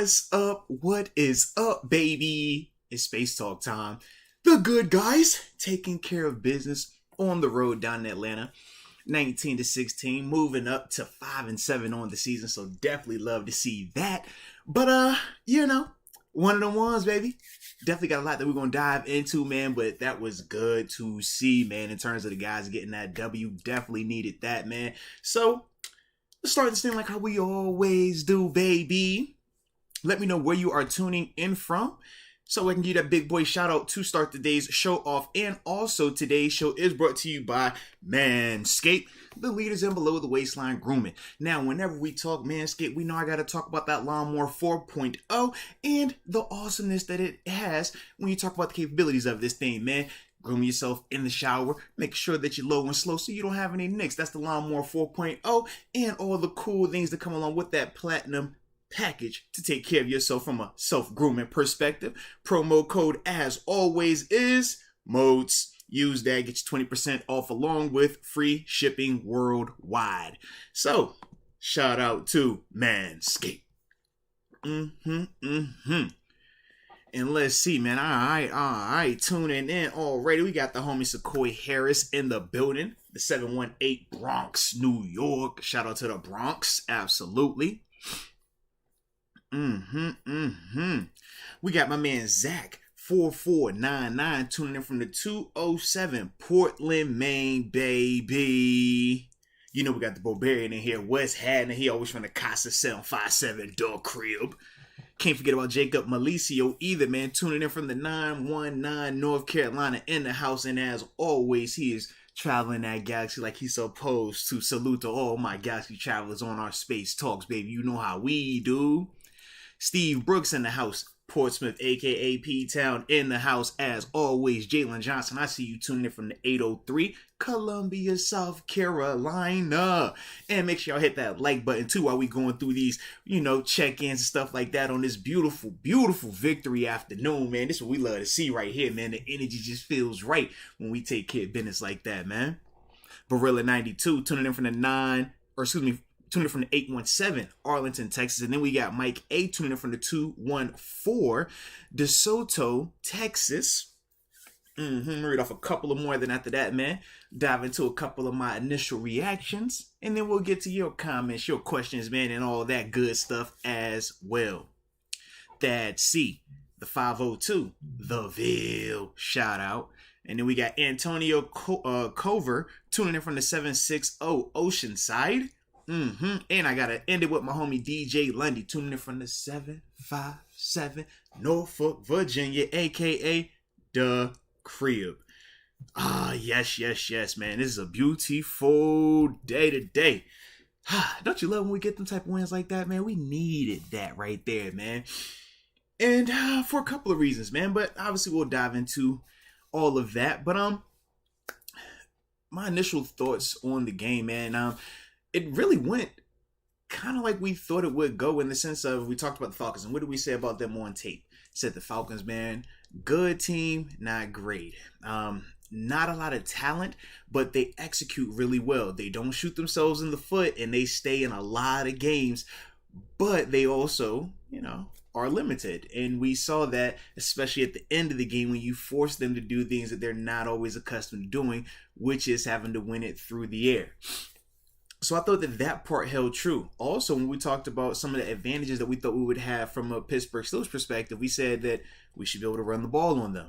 What's up? What is up, baby? It's Space Talk time. The good guys taking care of business on the road down in Atlanta. 19-16, moving up to 5-7 on the season. So definitely love to see that. But one of the ones, baby. Definitely got a lot that we're gonna dive into, man. But that was good to see, man. In terms of the guys getting that W, definitely needed that, man. So let's start this thing like how we always do, baby. Let me know where you are tuning in from so I can give that big boy shout out to start today's show off. And also today's show is brought to you by Manscaped, the leaders in below the waistline grooming. Now, whenever we talk Manscaped, we know I got to talk about that Lawnmower 4.0 and the awesomeness that it has when you talk about the capabilities of this thing, man. Groom yourself in the shower. Make sure that you're low and slow so you don't have any nicks. That's the Lawnmower 4.0 and all the cool things that come along with that platinum package to take care of yourself from a self-grooming perspective. Promo code, as always, is Moats. Use that, get you 20% off along with free shipping worldwide. So, shout out to Manscaped. And let's see, man. All right. Tuning in already. We got the homie Naji Harris in the building. The 718 Bronx, New York. Shout out to the Bronx. Absolutely. We got my man Zach 4499 tuning in from the 207 Portland, Maine, baby. You know we got the Barbarian in here, West Haddon. He always from the Casa 757 dog crib. Can't forget about Jacob Malicio either, man. Tuning in from the 919 North Carolina in the house. And as always, he is traveling that galaxy like he's supposed to. Salute to all my galaxy travelers on our Space Talks, baby. You know how we do. Steve Brooks in the house. Portsmouth, a.k.a. P-Town, in the house. As always, Jalen Johnson. I see you tuning in from the 803, Columbia, South Carolina. And make sure y'all hit that like button, too, while we going through these, check-ins and stuff like that on this beautiful, beautiful victory afternoon, man. This is what we love to see right here, man. The energy just feels right when we take care of business like that, man. Barilla92, tuning in from the tuning in from the 817, Arlington, Texas. And then we got Mike A tuning in from the 214, DeSoto, Texas. Read off a couple of more. Then after that, man, dive into a couple of my initial reactions. And then we'll get to your comments, your questions, man, and all that good stuff as well. Thad C, the 502, The Ville, shout out. And then we got Antonio Cover tuning in from the 760 Oceanside. And I gotta end it with my homie DJ Lundy tuning in from the 757 Norfolk, Virginia, aka the crib. Yes, man. This is a beautiful day today. Don't you love when we get them type of wins like that, man? We needed that right there, man. And for a couple of reasons, man. But obviously we'll dive into all of that. But my initial thoughts on the game, man. It really went kind of like we thought it would go, in the sense of, we talked about the Falcons, and what did we say about them on tape? Said the Falcons, man, good team, not great. Not a lot of talent, but they execute really well. They don't shoot themselves in the foot, and they stay in a lot of games, but they also, are limited. And we saw that, especially at the end of the game, when you force them to do things that they're not always accustomed to doing, which is having to win it through the air. So I thought that part held true. Also, when we talked about some of the advantages that we thought we would have from a Pittsburgh Steelers perspective, we said that we should be able to run the ball on them.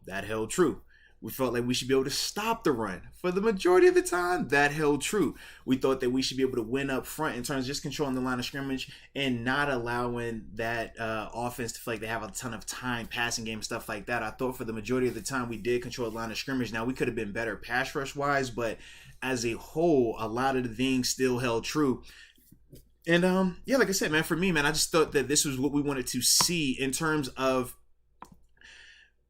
That held true. We felt like we should be able to stop the run for the majority of the time. That held true. We thought that we should be able to win up front in terms of just controlling the line of scrimmage and not allowing that offense to feel like they have a ton of time, passing game, stuff like that. I thought for the majority of the time we did control the line of scrimmage. Now, we could have been better pass rush wise, but as a whole, a lot of the things still held true. And like I said, man, for me, man, I just thought that this was what we wanted to see in terms of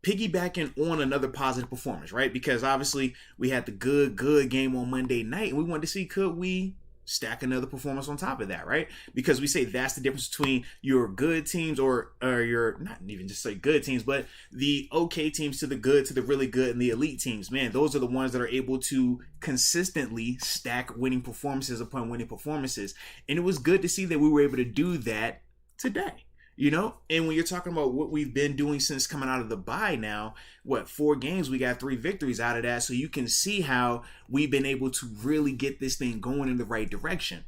piggybacking on another positive performance, right? Because obviously we had the good game on Monday night, and we wanted to see, could we stack another performance on top of that, right? Because we say that's the difference between your good teams or your, not even just say good teams, but the okay teams to the good, to the really good, and the elite teams. Man, those are the ones that are able to consistently stack winning performances upon winning performances. And it was good to see that we were able to do that today. And when you're talking about what we've been doing since coming out of the bye now, 4 games, we got 3 victories out of that. So you can see how we've been able to really get this thing going in the right direction.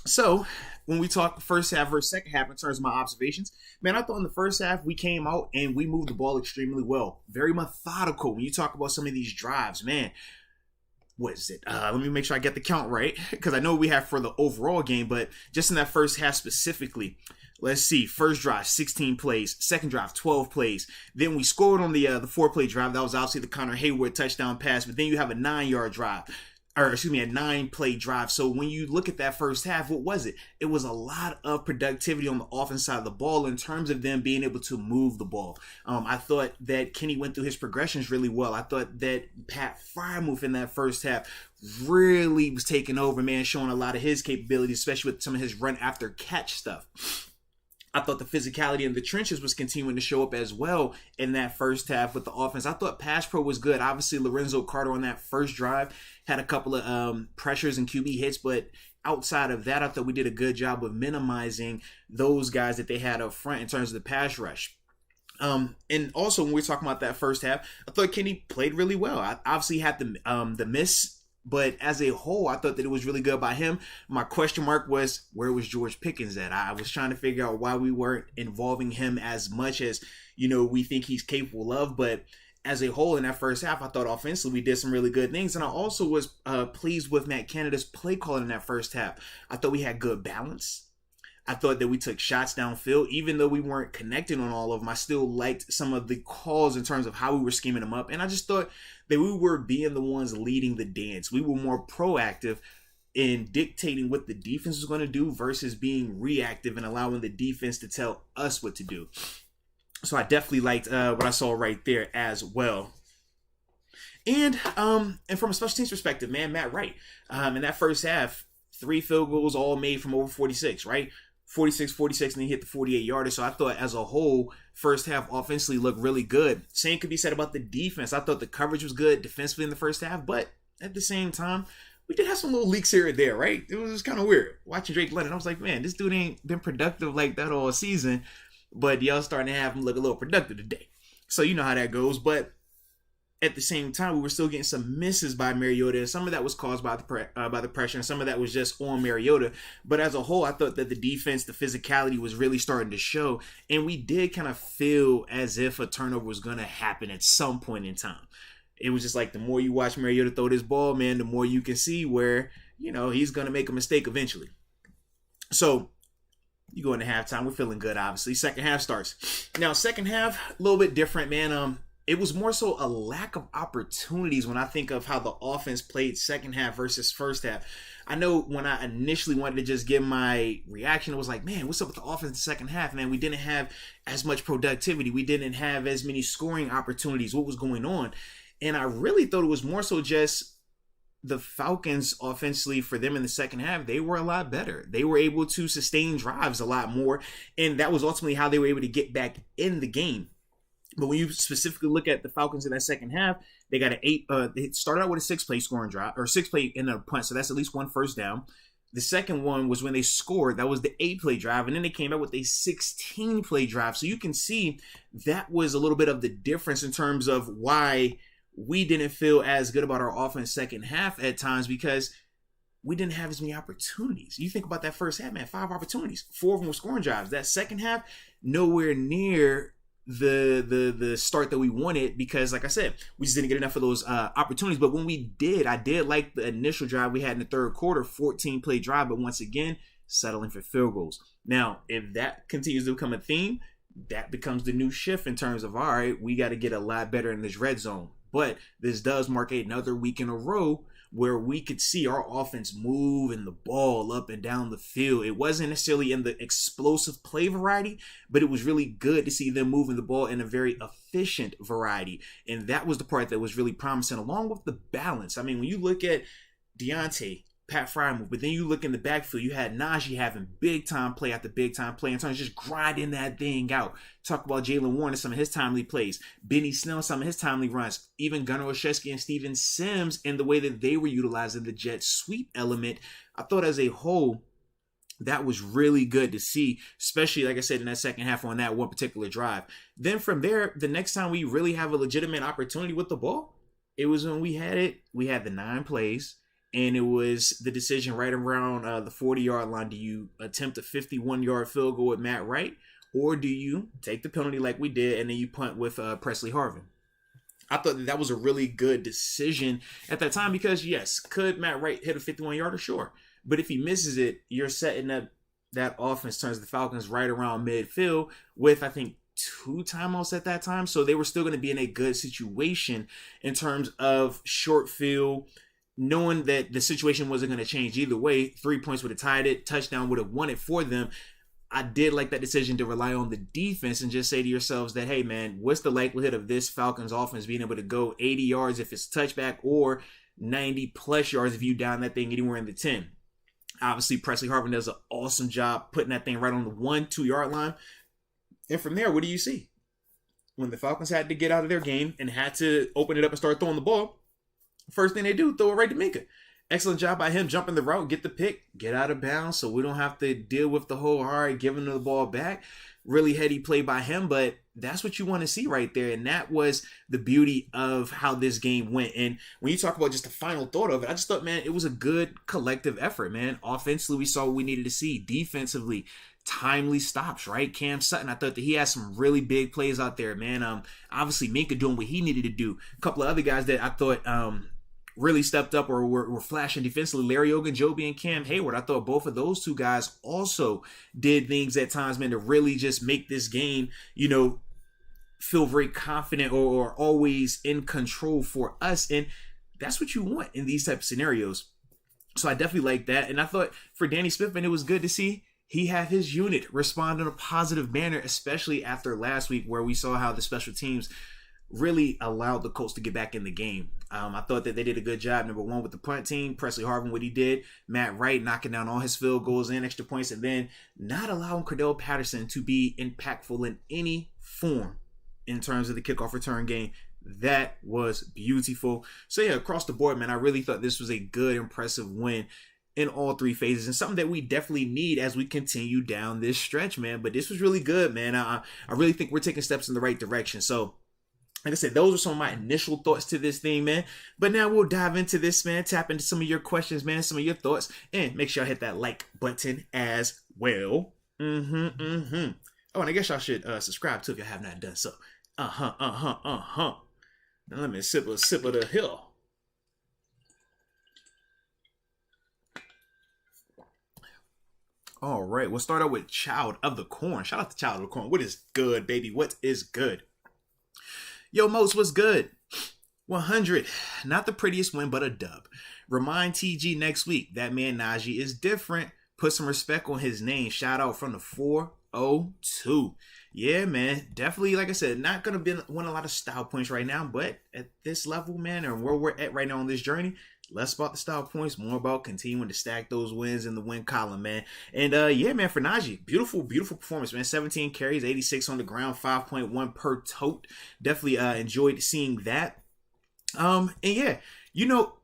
So when we talk first half versus second half in terms of my observations, man, I thought in the first half we came out and we moved the ball extremely well. Very methodical. When you talk about some of these drives, man, what is it? Let me make sure I get the count right, because I know we have for the overall game, but just in that first half specifically, let's see. First drive, 16 plays. Second drive, 12 plays. Then we scored on the 4-play drive. That was obviously the Connor Hayward touchdown pass, but then you have a 9-yard drive. A 9-play drive. So when you look at that first half, what was it? It was a lot of productivity on the offense side of the ball in terms of them being able to move the ball. I thought that Kenny went through his progressions really well. I thought that Pat Freiermuth in that first half really was taking over, man, showing a lot of his capabilities, especially with some of his run after catch stuff. I thought the physicality in the trenches was continuing to show up as well in that first half with the offense. I thought pass pro was good. Obviously, Lorenzo Carter on that first drive had a couple of pressures and QB hits, but outside of that, I thought we did a good job of minimizing those guys that they had up front in terms of the pass rush. And also when we're talking about that first half, I thought Kenny played really well. I obviously had the miss, but as a whole, I thought that it was really good by him. My question mark was, where was George Pickens at? I was trying to figure out why we weren't involving him as much as, we think he's capable of. But as a whole, in that first half, I thought offensively we did some really good things. And I also was pleased with Matt Canada's play calling in that first half. I thought we had good balance. I thought that we took shots downfield. Even though we weren't connecting on all of them, I still liked some of the calls in terms of how we were scheming them up. And I just thought that we were being the ones leading the dance. We were more proactive in dictating what the defense was going to do versus being reactive and allowing the defense to tell us what to do. So I definitely liked what I saw right there as well. And from a special teams perspective, man, Matt Wright, in that first half, 3 field goals all made from over 46, right? 46, and then he hit the 48-yarder. So I thought as a whole, first half offensively looked really good. Same could be said about the defense. I thought the coverage was good defensively in the first half, but at the same time, we did have some little leaks here and there, right? It was just kind of weird. Watching Drake London, I was like, man, this dude ain't been productive like that all season, but y'all starting to have him look a little productive today. So you know how that goes, but at the same time, we were still getting some misses by Mariota, and some of that was caused by the pressure, and some of that was just on Mariota. But as a whole, I thought that the defense, the physicality was really starting to show, and we did kind of feel as if a turnover was going to happen at some point in time. It was just like the more you watch Mariota throw this ball, man, the more you can see where, he's going to make a mistake eventually. So you go into halftime, we're feeling good, obviously. Second half starts. Now, second half, a little bit different, man. It was more so a lack of opportunities when I think of how the offense played second half versus first half. I know when I initially wanted to just give my reaction, it was like, man, what's up with the offense in the second half, man? We didn't have as much productivity. We didn't have as many scoring opportunities. What was going on? And I really thought it was more so just the Falcons offensively for them in the second half. They were a lot better. They were able to sustain drives a lot more. And that was ultimately how they were able to get back in the game. But when you specifically look at the Falcons in that second half, they got they started out with a 6-play scoring drive, or 6-play in a punt. So that's at least 1 first down. The second one was when they scored. That was the 8-play drive. And then they came out with a 16-play drive. So you can see that was a little bit of the difference in terms of why we didn't feel as good about our offense second half at times, because we didn't have as many opportunities. You think about that first half, man, 5 opportunities. 4 of them were scoring drives. That second half, nowhere near the start that we wanted, because like I said, we just didn't get enough of those opportunities. But when we did, I did like the initial drive we had in the third quarter, 14-play drive, but once again, settling for field goals. Now, if that continues to become a theme, that becomes the new shift in terms of, all right, we got to get a lot better in this red zone. But this does mark another week in a row where we could see our offense moving the ball up and down the field. It wasn't necessarily in the explosive play variety, but it was really good to see them moving the ball in a very efficient variety. And that was the part that was really promising, along with the balance. I mean, when you look at Deontay, Pat Freiermuth, but then you look in the backfield, you had Naji having big-time play after big-time play in terms of just grinding that thing out. Talk about Jalen Warren and some of his timely plays. Benny Snell, some of his timely runs. Even Gunnar Olszewski and Steven Sims and the way that they were utilizing the jet sweep element. I thought as a whole, That was really good to see, especially, like I said, in that second half on that one particular drive. Then from there, the next time we really have a legitimate opportunity with the ball, it was when we had it. We had the 9 plays, and it was the decision right around the 40-yard line. Do you attempt a 51-yard field goal with Matt Wright, or do you take the penalty like we did, and then you punt with Presley Harvin? I thought that was a really good decision at that time because, yes, could Matt Wright hit a 51-yarder? Sure. But if he misses it, you're setting up that offense turns the Falcons right around midfield with, I think, 2 timeouts at that time. So they were still going to be in a good situation in terms of short field, knowing that the situation wasn't going to change either way. 3 points would have tied it. Touchdown would have won it for them. I did like that decision to rely on the defense and just say to yourselves that, hey, man, what's the likelihood of this Falcons offense being able to go 80 yards if it's touchback or 90 plus yards if you down that thing anywhere in the 10? Obviously, Presley Harvin does an awesome job putting that thing right on the 1-2 yard line. And from there, what do you see? When the Falcons had to get out of their game and had to open it up and start throwing the ball, first thing they do, throw it right to Minka. Excellent job by him jumping the route, get the pick, get out of bounds so we don't have to deal with the whole, all right, giving the ball back. Really heady play by him, but that's what you want to see right there. And that was the beauty of how this game went. And when you talk about just the final thought of it, I just thought, man, it was a good collective effort, man. Offensively, we saw what we needed to see. Defensively, timely stops, right? Cam Sutton, I thought that he had some really big plays out there, man. Obviously, Minka doing what he needed to do. A couple of other guys that I thought really stepped up or were flashing defensively. Larry Ogunjobi and Cam Hayward. I thought both of those 2 guys also did things at times, man, to really just make this game, feel very confident or always in control for us. And that's what you want in these type of scenarios. So I definitely like that. And I thought for Danny Smithman, it was good to see he had his unit respond in a positive manner, especially after last week where we saw how the special teams really allowed the Colts to get back in the game. I thought that they did a good job, number one, with the punt team, Presley Harvin, what he did, Matt Wright knocking down all his field goals and extra points, and then not allowing Cordell Patterson to be impactful in any form in terms of the kickoff return game. That was beautiful. So yeah, across the board, man, I really thought this was a good, impressive win in all 3 phases and something that we definitely need as we continue down this stretch, man. But this was really good, man. I really think we're taking steps in the right direction. So like I said, those are some of my initial thoughts to this thing, man. But now we'll dive into this, man. Tap into some of your questions, man. Some of your thoughts. And make sure I hit that like button as well. Oh, and I guess y'all should subscribe too if you have not done so. Now let me sip of the hill. All right, we'll start out with Child of the Corn. Shout out to Child of the Corn. What is good, baby? What is good? Yo, Moats, what's good? 100. Not the prettiest win, but a dub. Remind TG next week. That man Naji is different. Put some respect on his name. Shout out from the 402. Yeah, man. Definitely, like I said, not going to win a lot of style points right now. But at this level, man, and where we're at right now on this journey, less about the style points, more about continuing to stack those wins in the win column, man. And yeah, man, for Naji, beautiful performance, man. 17 carries, 86 on the ground, 5.1 per tote. Definitely enjoyed seeing that. And yeah,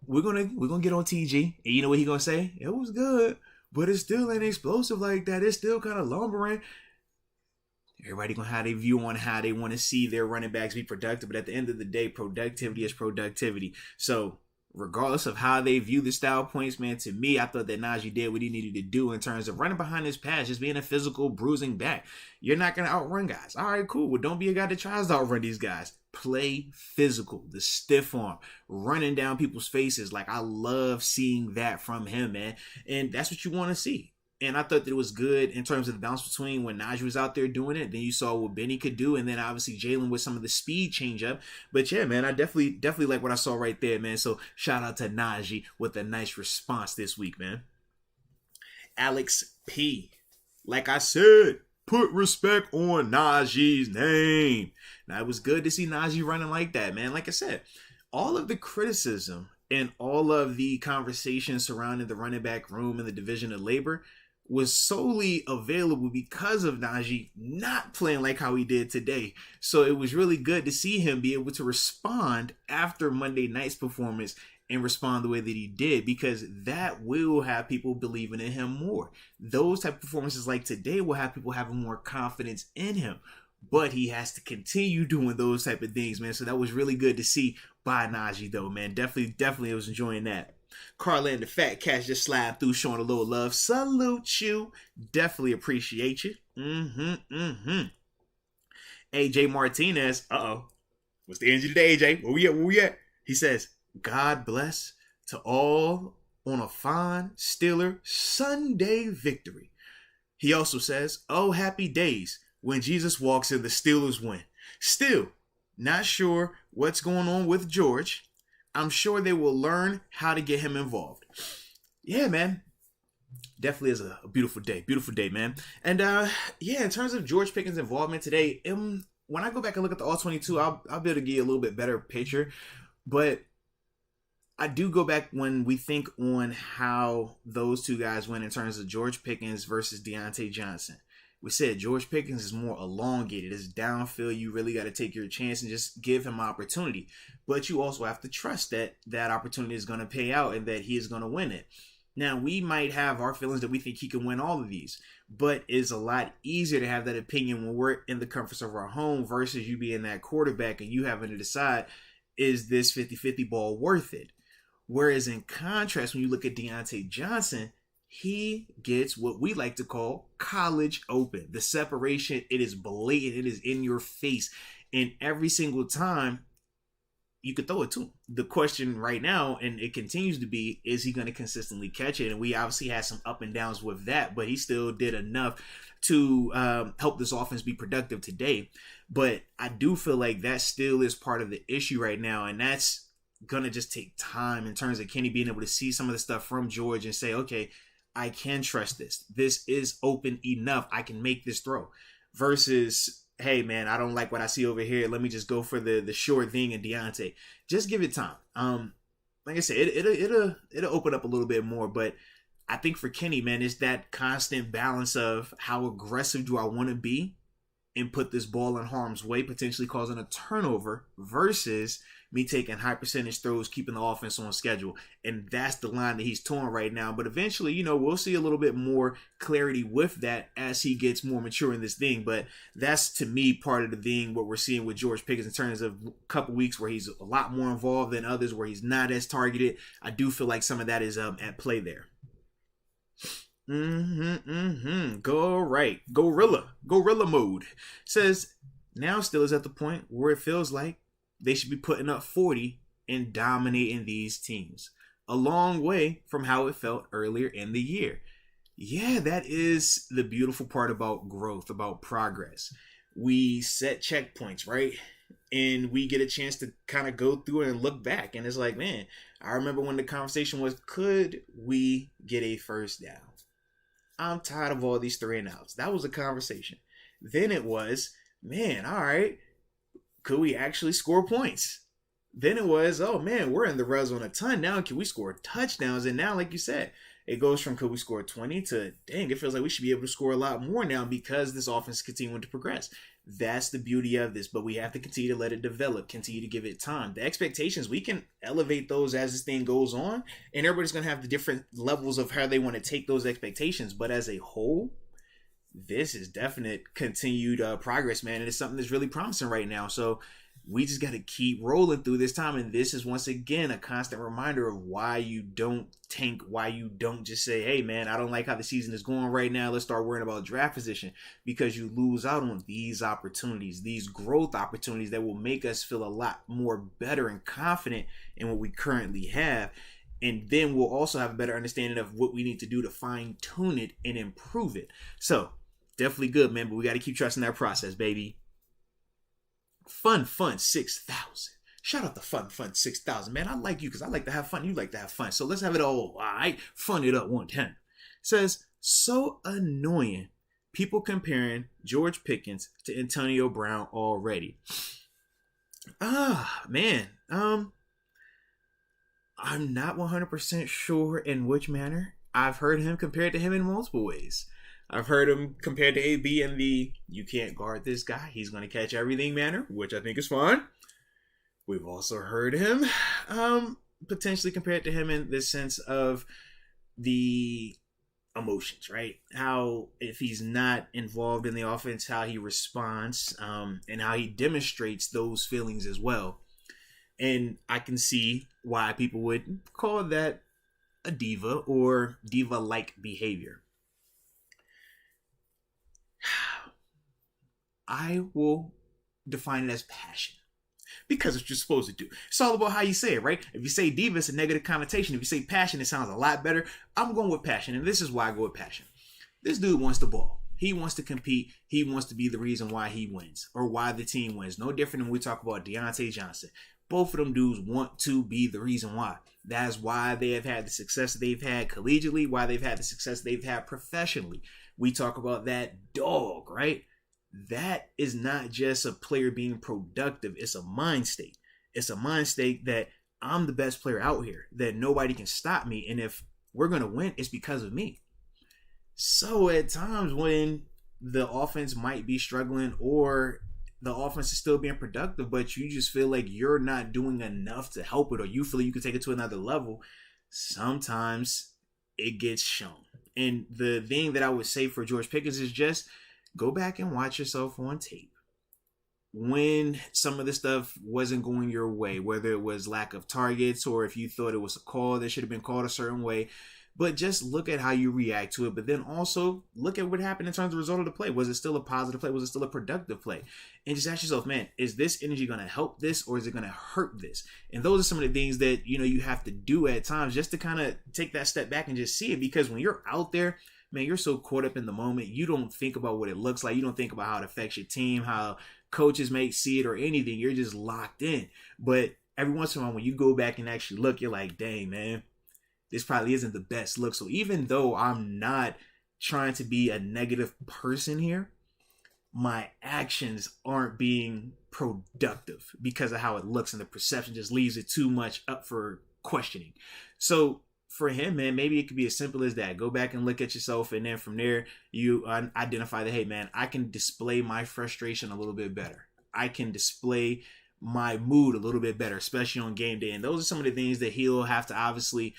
we're gonna get on TG, and you know what he gonna say? It was good, but it still ain't explosive like that. It's still kind of lumbering. Everybody gonna have their view on how they want to see their running backs be productive, but at the end of the day, productivity is productivity. So regardless of how they view the style points, man, to me, I thought that Naji did what he needed to do in terms of running behind his pass, just being a physical bruising back. You're not going to outrun guys. All right, cool. Well, don't be a guy that tries to outrun these guys. Play physical, the stiff arm, running down people's faces. Like, I love seeing that from him, man. And that's what you want to see. And I thought that it was good in terms of the balance between when Naji was out there doing it. Then you saw what Benny could do. And then obviously Jalen with some of the speed change up. But yeah, man, I definitely like what I saw right there, man. So shout out to Naji with a nice response this week, man. Alex P. Like I said, put respect on Naji's name. Now, it was good to see Naji running like that, man. Like I said, all of the criticism and all of the conversation surrounding the running back room and the division of labor was solely available because of Naji not playing like how he did today. So it was really good to see him be able to respond after Monday night's performance and respond the way that he did, because that will have people believing in him more. Those type of performances like today will have people having more confidence in him. But he has to continue doing those type of things, man. So that was really good to see by Naji, though, man. Definitely I was enjoying that. Carla and the Fat Cats just slide through, showing a little love. Salute you. Definitely appreciate you. AJ Martinez. What's the energy today, AJ? Where we at? He says, God bless to all on a fine Steeler Sunday victory. He also says, oh, happy days when Jesus walks in, the Steelers win. Still, not sure what's going on with George. I'm sure they will learn how to get him involved. Yeah, man. Definitely is a beautiful day. Beautiful day, man. And in terms of George Pickens' involvement today, when I go back and look at the All-22, I'll be able to get a little bit better picture. But I do go back when we think on how those two guys went in terms of George Pickens versus Deontay Johnson. We said George Pickens is more elongated. It's downfield. You really got to take your chance and just give him opportunity. But you also have to trust that that opportunity is going to pay out and that he is going to win it. Now, we might have our feelings that we think he can win all of these, but it's a lot easier to have that opinion when we're in the comforts of our home versus you being that quarterback and you having to decide, is this 50-50 ball worth it? Whereas in contrast, when you look at Deontay Johnson, he gets what we like to call college open. The separation, it is blatant, it is in your face. And every single time, you could throw it to him. The question right now, and it continues to be, is he going to consistently catch it? And we obviously had some up and downs with that, but he still did enough to help this offense be productive today. But I do feel like that still is part of the issue right now, and that's going to just take time in terms of Kenny being able to see some of the stuff from George and say, okay, I can trust this. This is open enough. I can make this throw. Versus, hey, man, I don't like what I see over here. Let me just go for the short thing and Deontay. Just give it time. Like I said, it'll open up a little bit more. But I think for Kenny, man, it's that constant balance of how aggressive do I want to be and put this ball in harm's way, potentially causing a turnover, versus me taking high percentage throws, keeping the offense on schedule. And that's the line that he's towing right now. But eventually, we'll see a little bit more clarity with that as he gets more mature in this thing. But that's, to me, part of the thing, what we're seeing with George Pickens in terms of a couple weeks where he's a lot more involved than others, where he's not as targeted. I do feel like some of that is at play there. Go right. Gorilla mode. Says, now still is at the point where it feels like they should be putting up 40 and dominating these teams. A long way from how it felt earlier in the year. Yeah, that is the beautiful part about growth, about progress. We set checkpoints, right? And we get a chance to kind of go through it and look back. And it's like, man, I remember when the conversation was, could we get a first down? I'm tired of all these 3 and outs. That was a conversation. Then it was, man, all right, could we actually score points? Then it was, oh man, we're in the red zone a ton now. Can we score touchdowns? And now, like you said, it goes from could we score 20 to, dang, it feels like we should be able to score a lot more now because this offense is continuing to progress. That's the beauty of this, but we have to continue to let it develop, continue to give it time. The expectations, we can elevate those as this thing goes on, and everybody's going to have the different levels of how they want to take those expectations. But as a whole, this is definite continued progress, man. And it's something that's really promising right now. So we just got to keep rolling through this time. And this is, once again, a constant reminder of why you don't tank, why you don't just say, hey, man, I don't like how the season is going right now. Let's start worrying about draft position, because you lose out on these opportunities, these growth opportunities that will make us feel a lot more better and confident in what we currently have. And then we'll also have a better understanding of what we need to do to fine tune it and improve it. So definitely good, man. But we got to keep trusting that process, baby. Fun 6,000. Shout out to Fun 6,000, man. I like you because I like to have fun. You like to have fun. So let's have it all right. Fun it up 110. Says, so annoying. People comparing George Pickens to Antonio Brown already. Man. I'm not 100% sure in which manner. I've heard him compared to him in multiple ways. I've heard him compared to AB in the you can't guard this guy, he's going to catch everything manner, which I think is fine. We've also heard him potentially compared to him in the sense of the emotions, right? How if he's not involved in the offense, how he responds and how he demonstrates those feelings as well. And I can see why people would call that a diva or diva-like behavior. I will define it as passion. Because it's what you're supposed to do. It's all about how you say it, right? If you say diva, it's a negative connotation. If you say passion, it sounds a lot better. I'm going with passion, and this is why I go with passion. This dude wants the ball. He wants to compete. He wants to be the reason why he wins or why the team wins. No different than when we talk about Deontay Johnson. Both of them dudes want to be the reason why. That's why they have had the success they've had collegiately, why they've had the success they've had professionally. We talk about that dog, right? That is not just a player being productive. It's a mind state. It's a mind state that I'm the best player out here, that nobody can stop me. And if we're going to win, it's because of me. So at times when the offense might be struggling or the offense is still being productive, but you just feel like you're not doing enough to help it, or you feel like you can take it to another level, sometimes it gets shown. And the thing that I would say for George Pickens is just go back and watch yourself on tape. When some of the stuff wasn't going your way, whether it was lack of targets or if you thought it was a call that should have been called a certain way, but just look at how you react to it. But then also look at what happened in terms of the result of the play. Was it still a positive play? Was it still a productive play? And just ask yourself, man, is this energy going to help this or is it going to hurt this? And those are some of the things that, you have to do at times just to kind of take that step back and just see it. Because when you're out there, man, you're so caught up in the moment. You don't think about what it looks like. You don't think about how it affects your team, how coaches may see it or anything. You're just locked in. But every once in a while, when you go back and actually look, you're like, dang, man, this probably isn't the best look. So even though I'm not trying to be a negative person here, my actions aren't being productive because of how it looks, and the perception just leaves it too much up for questioning. So for him, man, maybe it could be as simple as that. Go back and look at yourself, and then from there, you identify that, hey, man, I can display my frustration a little bit better. I can display my mood a little bit better, especially on game day. And those are some of the things that he'll have to obviously,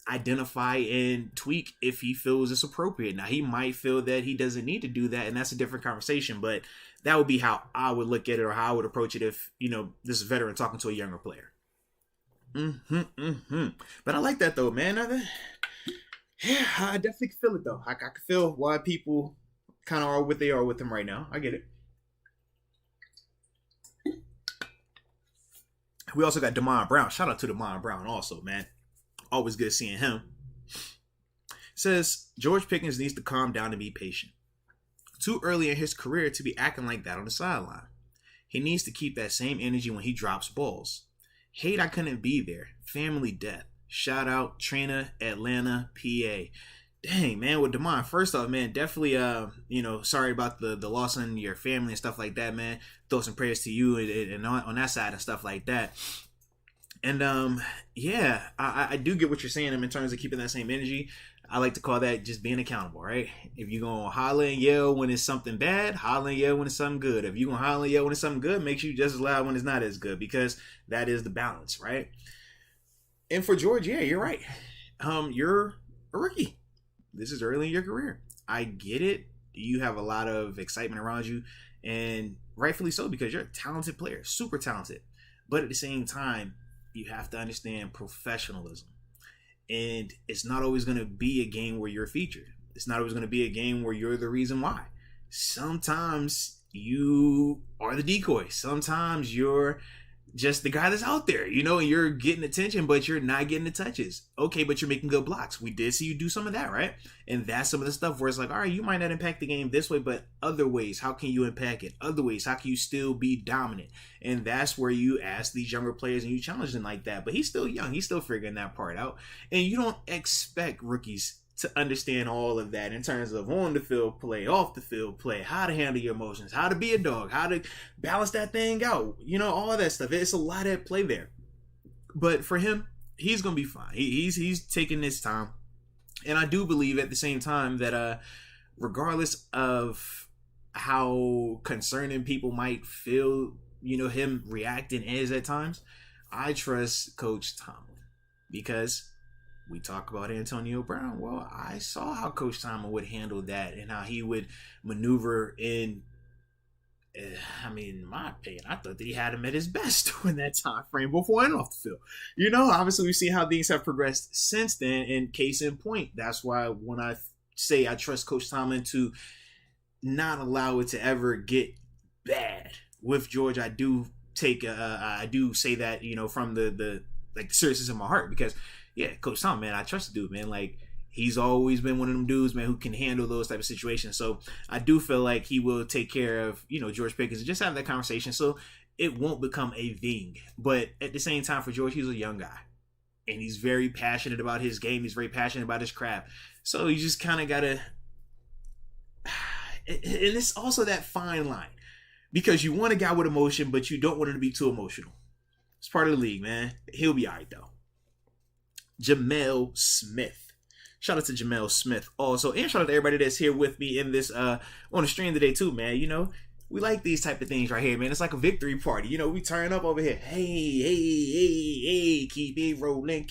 identify and tweak if he feels it's appropriate. Now, he might feel that he doesn't need to do that, and that's a different conversation. But that would be how I would look at it, or how I would approach it if, this is a veteran talking to a younger player. But I like that though, man. I definitely can feel it though. I can feel why people kind of are what they are with him right now. I get it. We also got Damon Brown. Shout out to Damon Brown also, man. Always good seeing him. Says George Pickens needs to calm down and be patient. Too early in his career to be acting like that on the sideline. He needs to keep that same energy when he drops balls. Hate I couldn't be there. Family death. Shout out Trina, Atlanta, PA. Dang, man, with Damon, first off, man, definitely, sorry about the loss in your family and stuff like that, man. Throw some prayers to you and on that side and stuff like that. And, I do get what you're saying in terms of keeping that same energy. I like to call that just being accountable, right? If you're going to holler and yell when it's something bad, holler and yell when it's something good. If you're going to holler and yell when it's something good, make sure you just as loud when it's not as good, because that is the balance, right? And for George, yeah, you're right. You're a rookie. This is early in your career. I get it. You have a lot of excitement around you, and rightfully so, because you're a talented player, super talented. But at the same time, you have to understand professionalism. And it's not always going to be a game where you're featured. It's not always going to be a game where you're the reason why. Sometimes you are the decoy. Sometimes you're just the guy that's out there, and you're getting attention, but you're not getting the touches. Okay, but you're making good blocks. We did see you do some of that, right? And that's some of the stuff where it's like, all right, you might not impact the game this way, but other ways, how can you impact it? Other ways, how can you still be dominant? And that's where you ask these younger players and you challenge them like that. But he's still young. He's still figuring that part out. And you don't expect rookies to understand all of that in terms of on the field play, off the field play, how to handle your emotions, how to be a dog, how to balance that thing out, all that stuff. It's a lot at play there. But for him, he's going to be fine. He's taking this time. And I do believe at the same time that regardless of how concerning people might feel, him reacting is at times, I trust Coach Tomlin because we talk about Antonio Brown. Well, I saw how Coach Tomlin would handle that and how he would maneuver in. In my opinion, I thought that he had him at his best during that time frame before and off the field. Obviously we've seen how things have progressed since then. And case in point, that's why when I say I trust Coach Tomlin to not allow it to ever get bad with George, I do say that from the seriousness of my heart because Coach Tomlin, man, I trust the dude, man. Like he's always been one of them dudes, man, who can handle those type of situations. So I do feel like he will take care of, George Pickens and just have that conversation so it won't become a thing. But at the same time, for George, he's a young guy. And he's very passionate about his game. He's very passionate about his craft. So you just kind of got to... And it's also that fine line. Because you want a guy with emotion, but you don't want him to be too emotional. It's part of the league, man. He'll be all right, though. Jamel Smith. Shout out to Jamel Smith also. And shout out to everybody that's here with me in this on the stream today too, man. We like these type of things right here, man. It's like a victory party. We turn up over here. Hey, keep it rolling.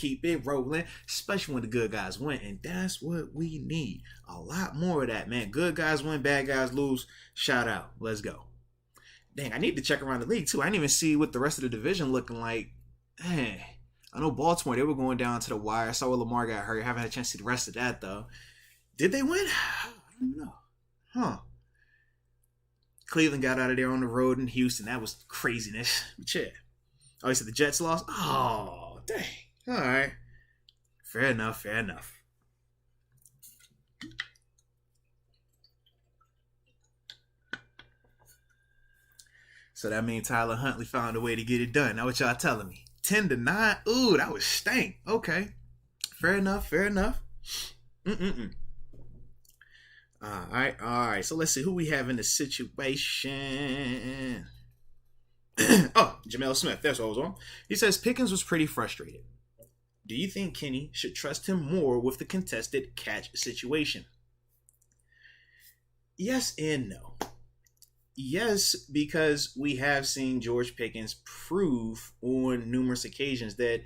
Especially when the good guys win. And that's what we need. A lot more of that, man. Good guys win, bad guys lose. Shout out. Let's go. Dang, I need to check around the league too. I didn't even see what the rest of the division looking like. Dang. I know Baltimore, they were going down to the wire. I saw where Lamar got hurt. I haven't had a chance to see the rest of that, though. Did they win? I don't know. Huh. Cleveland got out of there on the road in Houston. That was craziness. But yeah. Oh, you said the Jets lost? Oh, dang. All right. Fair enough. So that means Tyler Huntley found a way to get it done. Now what y'all telling me? 10-9. Ooh, that was stank. Okay. Fair enough. All right. So let's see who we have in the situation. Oh, Jamel Smith. That's what I was on. He says Pickens was pretty frustrated. Do you think Kenny should trust him more with the contested catch situation? Yes and no. Yes, because we have seen George Pickens prove on numerous occasions that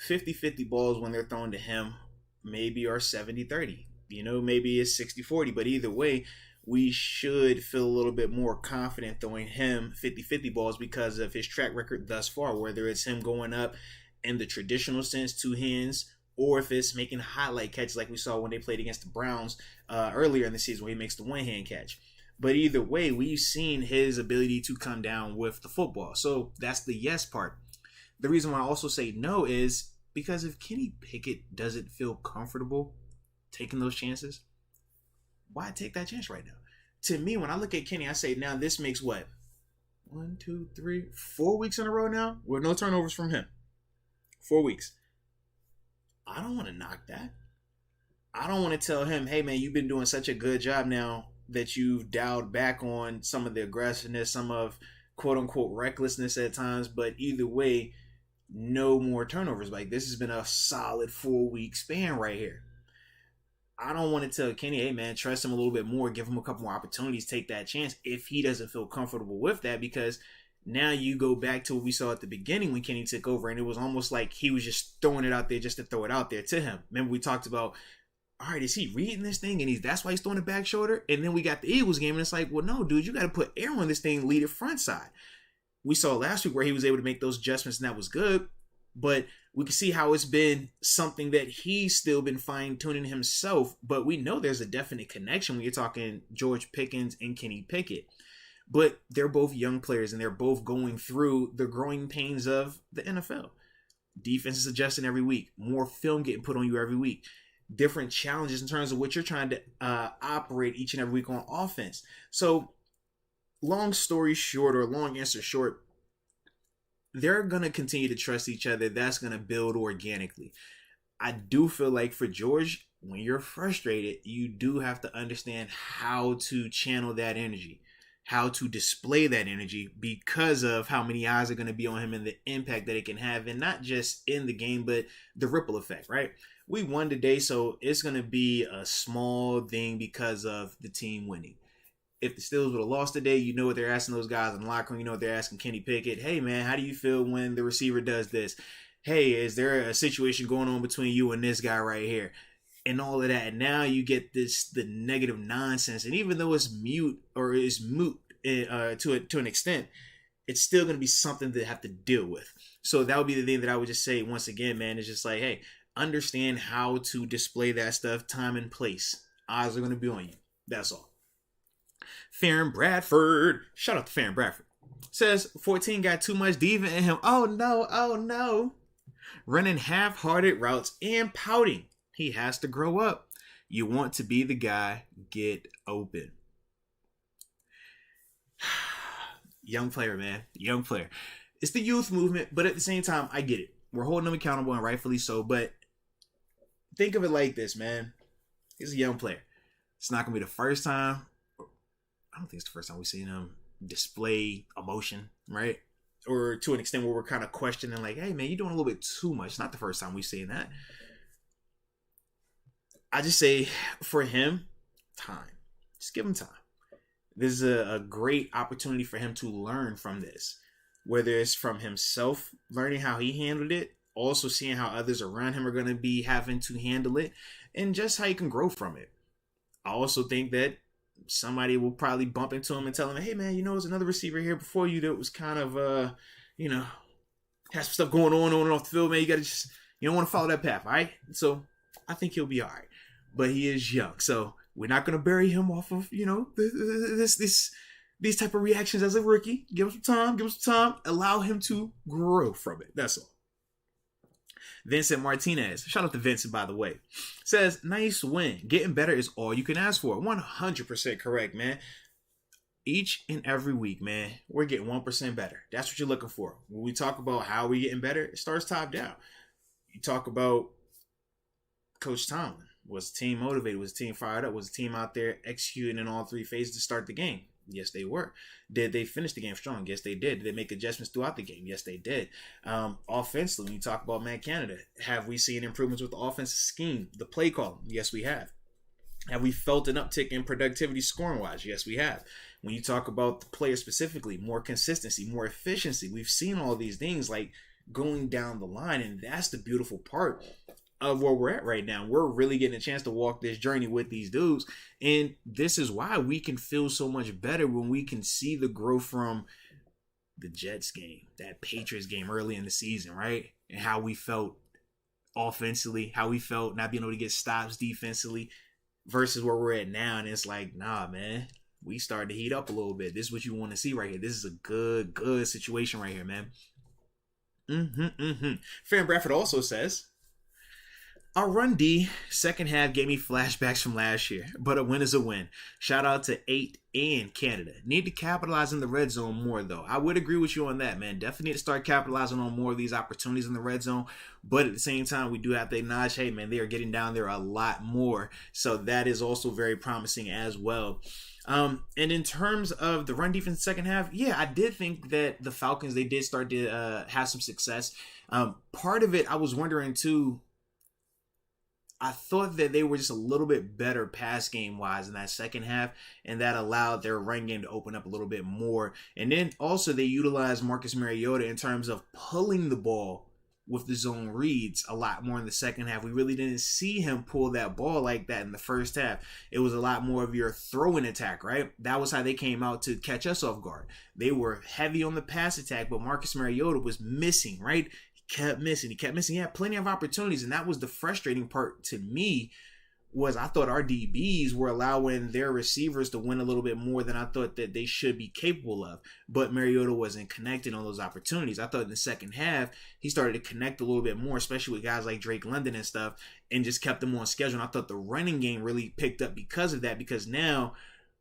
50-50 balls when they're thrown to him maybe are 70-30. Maybe it's 60-40. But either way, we should feel a little bit more confident throwing him 50-50 balls because of his track record thus far, whether it's him going up in the traditional sense, two hands, or if it's making highlight catches like we saw when they played against the Browns earlier in the season where he makes the one-hand catch. But either way, we've seen his ability to come down with the football. So that's the yes part. The reason why I also say no is because if Kenny Pickett doesn't feel comfortable taking those chances, why take that chance right now? To me, when I look at Kenny, I say now this makes what? 1, 2, 3, 4 weeks in a row now with no turnovers from him. 4 weeks. I don't want to knock that. I don't want to tell him, hey man, you've been doing such a good job now that you've dialed back on some of the aggressiveness, some of quote unquote recklessness at times, but either way, no more turnovers. Like this has been a solid 4-week span right here. I don't want to tell Kenny, hey man, trust him a little bit more, give him a couple more opportunities, take that chance if he doesn't feel comfortable with that, because now you go back to what we saw at the beginning when Kenny took over, and it was almost like he was just throwing it out there just to throw it out there to him. Remember we talked about, all right, is he reading this thing? And that's why he's throwing the back shoulder. And then we got the Eagles game, and it's like, well, no, dude, you got to put air on this thing, lead it front side. We saw last week where he was able to make those adjustments, and that was good. But we can see how it's been something that he's still been fine-tuning himself. But we know there's a definite connection when you're talking George Pickens and Kenny Pickett. But they're both young players, and they're both going through the growing pains of the NFL. Defense is adjusting every week. More film getting put on you every week. Different challenges in terms of what you're trying to operate each and every week on offense. So long story short, or long answer short, they're going to continue to trust each other. That's going to build organically. I do feel like for George, when you're frustrated, you do have to understand how to channel that energy, how to display that energy because of how many eyes are going to be on him and the impact that it can have, and not just in the game, but the ripple effect, right? We won today, so it's going to be a small thing because of the team winning. If the Steelers would have lost today, you know what they're asking those guys in the locker room. You know what they're asking Kenny Pickett. Hey, man, how do you feel when the receiver does this? Hey, is there a situation going on between you and this guy right here? And all of that. And now you get the negative nonsense. And even though it's moot to an extent, it's still going to be something to have to deal with. So that would be the thing that I would just say once again, man. It's just like, hey, understand how to display that stuff, time and place. Eyes are going to be on you. That's all. Farron Bradford. Shout out to Farron Bradford. Says 14 got too much diva in him. Oh no. Running half-hearted routes and pouting. He has to grow up. You want to be the guy, get open. Young player, man. Young player. It's the youth movement, but at the same time, I get it. We're holding him accountable, and rightfully so, but think of it like this, man. He's a young player. It's not going to be the first time. I don't think it's the first time we've seen him display emotion, right? Or to an extent where we're kind of questioning, like, hey, man, you're doing a little bit too much. It's not the first time we've seen that. I just say, for him, time. Just give him time. This is a great opportunity for him to learn from this. Whether it's from himself, learning how he handled it, also seeing how others around him are going to be having to handle it, and just how he can grow from it. I also think that somebody will probably bump into him and tell him, hey, man, there's another receiver here before you that was kind of, has some stuff going on and off the field, man. You don't want to follow that path, all right? So I think he'll be all right. But he is young, so we're not going to bury him off of, these type of reactions as a rookie. Give him some time. Allow him to grow from it. That's all. Vincent Martinez, shout out to Vincent, by the way, says, nice win. Getting better is all you can ask for. 100% correct, man. Each and every week, man, we're getting 1% better. That's what you're looking for. When we talk about how we're getting better, it starts top down. You talk about Coach Tomlin. Was the team motivated? Was the team fired up? Was the team out there executing in all three phases to start the game? Yes, they were. Did they finish the game strong? Yes, they did. Did they make adjustments throughout the game? Yes, they did. Offensively, when you talk about Matt Canada, have we seen improvements with the offensive scheme, the play calling? Yes, we have. Have we felt an uptick in productivity scoring-wise? Yes, we have. When you talk about the player specifically, more consistency, more efficiency, we've seen all these things like going down the line, and that's the beautiful part of where we're at right now. We're really getting a chance to walk this journey with these dudes, and this is why we can feel so much better when we can see the growth from the Jets game, that Patriots game early in the season, right? And how we felt offensively, how we felt not being able to get stops defensively versus where we're at now. And it's like, nah, man, we started to heat up a little bit. This is what you want to see right here. This is a good situation right here, man. Farron Bradford also says, our run D second half gave me flashbacks from last year, but a win is a win. Shout out to 8 and Canada. Need to capitalize in the red zone more, though. I would agree with you on that, man. Definitely need to start capitalizing on more of these opportunities in the red zone. But at the same time, we do have to acknowledge, hey, man, they are getting down there a lot more. So that is also very promising as well. And in terms of the run defense second half, yeah, I did think that the Falcons, they did start to have some success. Part of it, I was wondering, too, I thought that they were just a little bit better pass game wise in that second half, and that allowed their run game to open up a little bit more. And then also they utilized Marcus Mariota in terms of pulling the ball with the zone reads a lot more in the second half. We really didn't see him pull that ball like that in the first half. It was a lot more of your throwing attack, right? That was how they came out to catch us off guard. They were heavy on the pass attack, but Marcus Mariota was missing, right? He kept missing. He had plenty of opportunities, and that was the frustrating part to me. Was I thought our DBs were allowing their receivers to win a little bit more than I thought that they should be capable of. But Mariota wasn't connecting on those opportunities. I thought in the second half, he started to connect a little bit more, especially with guys like Drake London and stuff, and just kept them on schedule. And I thought the running game really picked up because of that, because now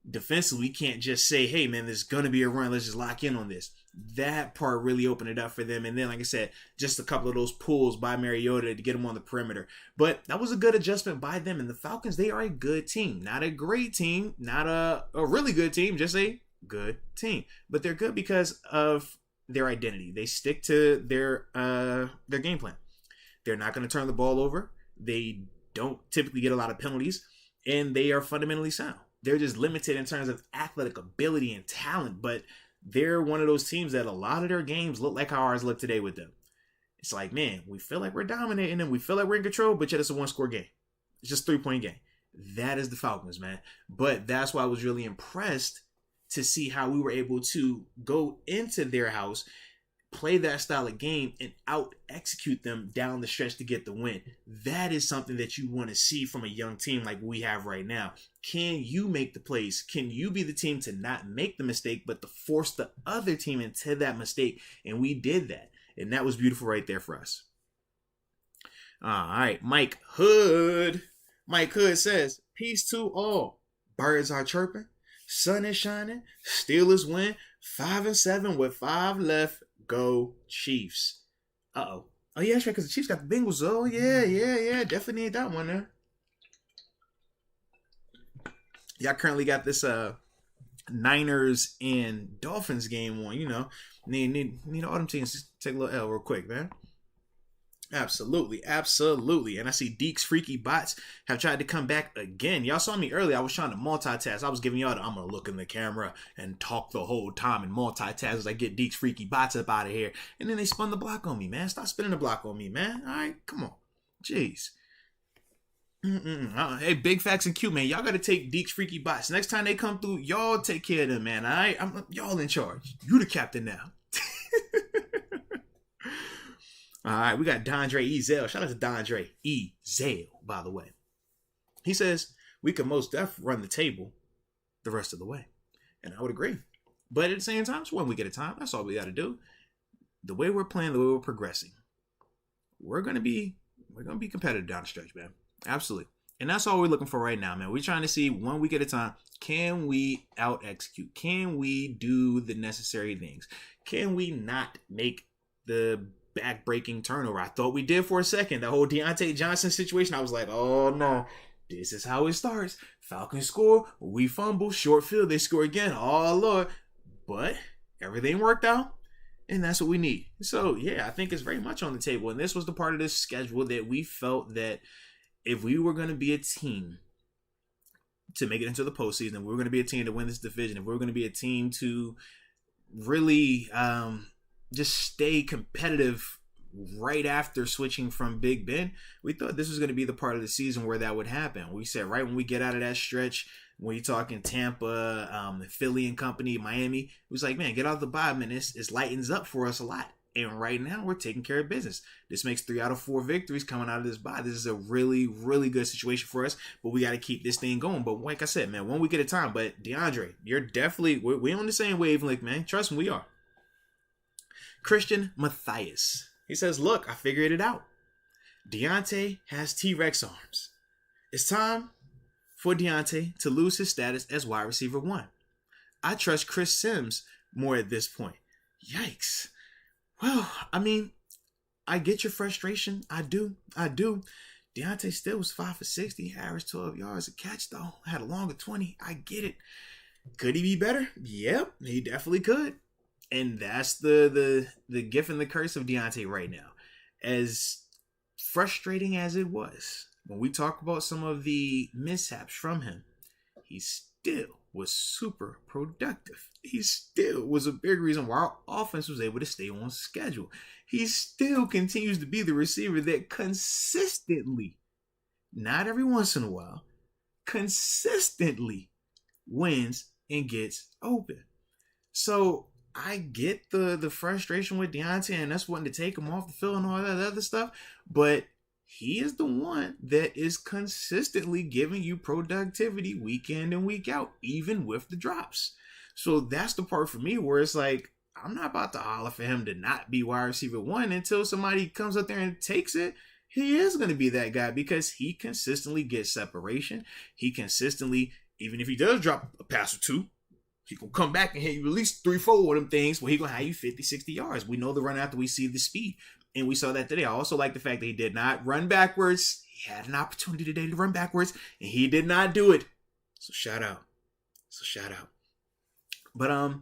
defensively, we can't just say, hey, man, there's going to be a run. Let's just lock in on this. That part really opened it up for them. And then, like I said, just a couple of those pulls by Mariota to get him on the perimeter. But that was a good adjustment by them. And the Falcons, they are a good team. Not a great team. Not a really good team. Just a good team. But they're good because of their identity. They stick to their game plan. They're not going to turn the ball over. They don't typically get a lot of penalties, and they are fundamentally sound. They're just limited in terms of athletic ability and talent, but they're one of those teams that a lot of their games look like how ours look today with them. It's like, man, we feel like we're dominating them. We feel like we're in control, but yet it's a one-score game. It's just a 3-point game. That is the Falcons, man. But that's why I was really impressed to see how we were able to go into their house, play that style of game, and out-execute them down the stretch to get the win. That is something that you want to see from a young team like we have right now. Can you make the plays? Can you be the team to not make the mistake, but to force the other team into that mistake? And we did that. And that was beautiful right there for us. All right, Mike Hood. Mike Hood says, peace to all. Birds are chirping. Sun is shining. Steelers win. 5-7 with 5 left. Go Chiefs. Uh-oh. Oh, yeah, that's right, because the Chiefs got the Bengals. Oh, yeah. Definitely need that one there. Y'all currently got this Niners and Dolphins game on, you know. Need all them teams to take a little L real quick, man. Absolutely. And I see Deeks Freaky Bots have tried to come back again. Y'all saw me earlier. I was trying to multitask. I was giving y'all I'm going to look in the camera and talk the whole time and multitask as I get Deeks Freaky Bots up out of here. And then they spun the block on me, man. Stop spinning the block on me, man. All right, come on. Jeez. Hey, Big Facts and Q, man. Y'all got to take Deeks Freaky Bots. Next time they come through, y'all take care of them, man. All right? Y'all in charge. You the captain now. All right, we got Dondre Ezel. Shout out to Dondre Ezel, by the way. He says, we can most definitely run the table the rest of the way. And I would agree. But at the same time, it's one week at a time. That's all we got to do. The way we're playing, the way we're progressing, we're gonna be competitive down the stretch, man. Absolutely. And that's all we're looking for right now, man. We're trying to see 1 week at a time. Can we out-execute? Can we do the necessary things? Can we not make the back-breaking turnover? I thought we did for a second. The whole Deontay Johnson situation, I was like, oh no, this is how it starts. Falcons score, we fumble, short field, they score again. Oh Lord. But everything worked out, and that's what we need. So yeah, I think it's very much on the table. And this was the part of this schedule that we felt that if we were going to be a team to make it into the postseason, if we were going to be a team to win this division, if we were going to be a team to really just stay competitive right after switching from Big Ben, we thought this was going to be the part of the season where that would happen. We said right when we get out of that stretch, when you're talking Tampa, Philly and company, Miami, it was like, man, get out of the bye, man. It lightens up for us a lot. And right now, we're taking care of business. This makes 3 out of 4 victories coming out of this bye. This is a really, really good situation for us. But we got to keep this thing going. But like I said, man, 1 week at a time. But DeAndre, you're definitely, we're on the same wavelength, man. Trust me, we are. Christian Matthias. He says, look, I figured it out. Deontay has T-Rex arms. It's time for Deontay to lose his status as wide receiver 1. I trust Chris Sims more at this point. Yikes. Well, I mean, I get your frustration. I do. Deontay still was 5 for 60, averaged 12 yards a catch, though. Had a longer 20. I get it. Could he be better? Yep, he definitely could. And that's the gift and the curse of Deontay right now. As frustrating as it was, when we talk about some of the mishaps from him, he still was super productive. He still was a big reason why our offense was able to stay on schedule. He still continues to be the receiver that consistently, not every once in a while, consistently wins and gets open. So I get the frustration with Deontay and us wanting to take him off the field and all that other stuff, but he is the one that is consistently giving you productivity week in and week out, even with the drops. So that's the part for me where it's like, I'm not about to holler for him to not be wide receiver 1 until somebody comes up there and takes it. He is going to be that guy because he consistently gets separation. He consistently, even if he does drop a pass or 2, he gonna come back and hit you at least 3-4 of them things where he gonna have you 50, 60 yards. We know the run after we see the speed. And we saw that today. I also like the fact that he did not run backwards. He had an opportunity today to run backwards, and he did not do it. So shout out. But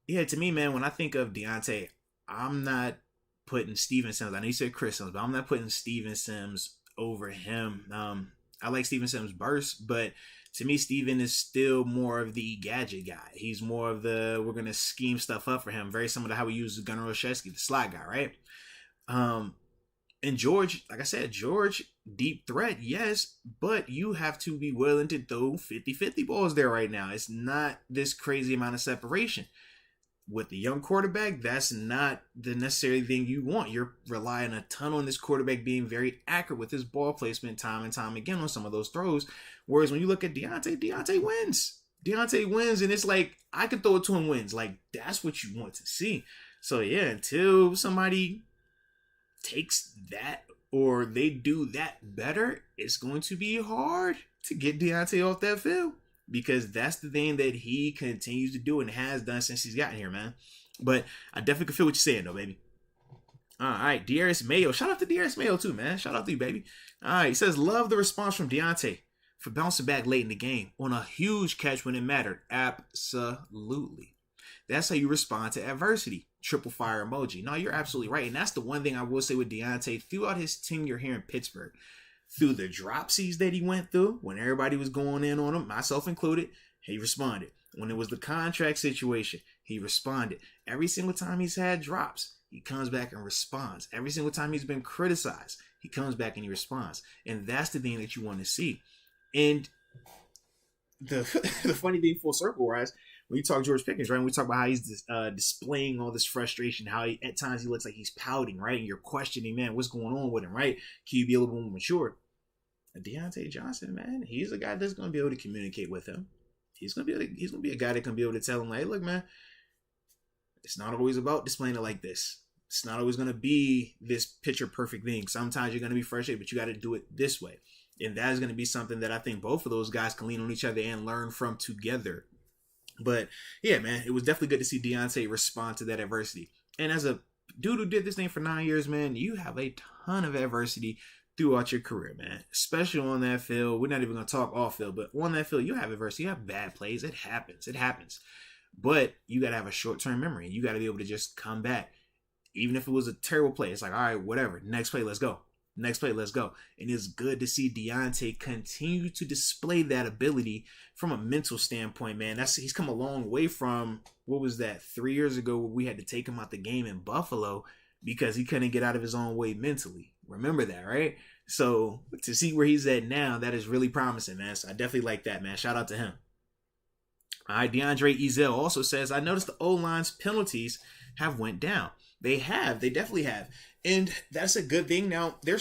yeah, to me, man, when I think of Deontay, I'm not putting Steven Sims. I know you said Chris Sims, but I'm not putting Steven Sims over him. I like Steven Sims' burst, but to me, Steven is still more of the gadget guy. He's more of the we're gonna scheme stuff up for him. Very similar to how we use Gunnar Olszewski, the slot guy, right? And George, like I said, George, deep threat, yes, but you have to be willing to throw 50-50 balls there right now. It's not this crazy amount of separation. With the young quarterback, that's not the necessary thing you want. You're relying a ton on this quarterback being very accurate with his ball placement time and time again on some of those throws. Whereas when you look at Deontay wins. Deontay wins, and it's like, I can throw it to him wins. Like, that's what you want to see. So, yeah, until somebody takes that or they do that better, it's going to be hard to get Deontay off that field. Because that's the thing that he continues to do and has done since he's gotten here, man. But I definitely can feel what you're saying, though, baby. All right, Darius Mayo. Shout out to Darius Mayo, too, man. Shout out to you, baby. All right, he says, love the response from Deontay for bouncing back late in the game on a huge catch when it mattered. Absolutely. That's how you respond to adversity. Triple fire emoji. No, you're absolutely right. And that's the one thing I will say with Deontay throughout his tenure here in Pittsburgh. Through the dropsies that he went through, when everybody was going in on him, myself included, he responded. When it was the contract situation, he responded. Every single time he's had drops, he comes back and responds. Every single time he's been criticized, he comes back and he responds. And that's the thing that you want to see. And the funny thing, full circle, right? When you talk George Pickens, right? When we talk about how he's displaying all this frustration, how at times he looks like he's pouting, right? And you're questioning, man, what's going on with him, right? Can you be a little more mature? Deontay Johnson, man, he's a guy that's going to be able to communicate with him. He's going to be a guy that can be able to tell him, like, hey, look, man, it's not always about displaying it like this. It's not always going to be this picture perfect thing. Sometimes you're going to be frustrated, but you got to do it this way. And that is going to be something that I think both of those guys can lean on each other and learn from together. But yeah, man, it was definitely good to see Deontay respond to that adversity. And as a dude who did this thing for 9 years, man, you have a ton of adversity throughout your career, man, especially on that field. We're not even going to talk off field, but on that field, you have adversity, you have bad plays. It happens. But you got to have a short-term memory. You got to be able to just come back. Even if it was a terrible play, it's like, all right, whatever. Next play, let's go. Next play, let's go. And it's good to see Deontay continue to display that ability from a mental standpoint, man. He's come a long way from, what was that, 3 years ago where we had to take him out the game in Buffalo because he couldn't get out of his own way mentally. Remember that, right? So to see where he's at now, that is really promising, man. So I definitely like that, man. Shout out to him. All right, DeAndre Ezel also says, I noticed the O-line's penalties have went down. They definitely have. And that's a good thing. Now, they're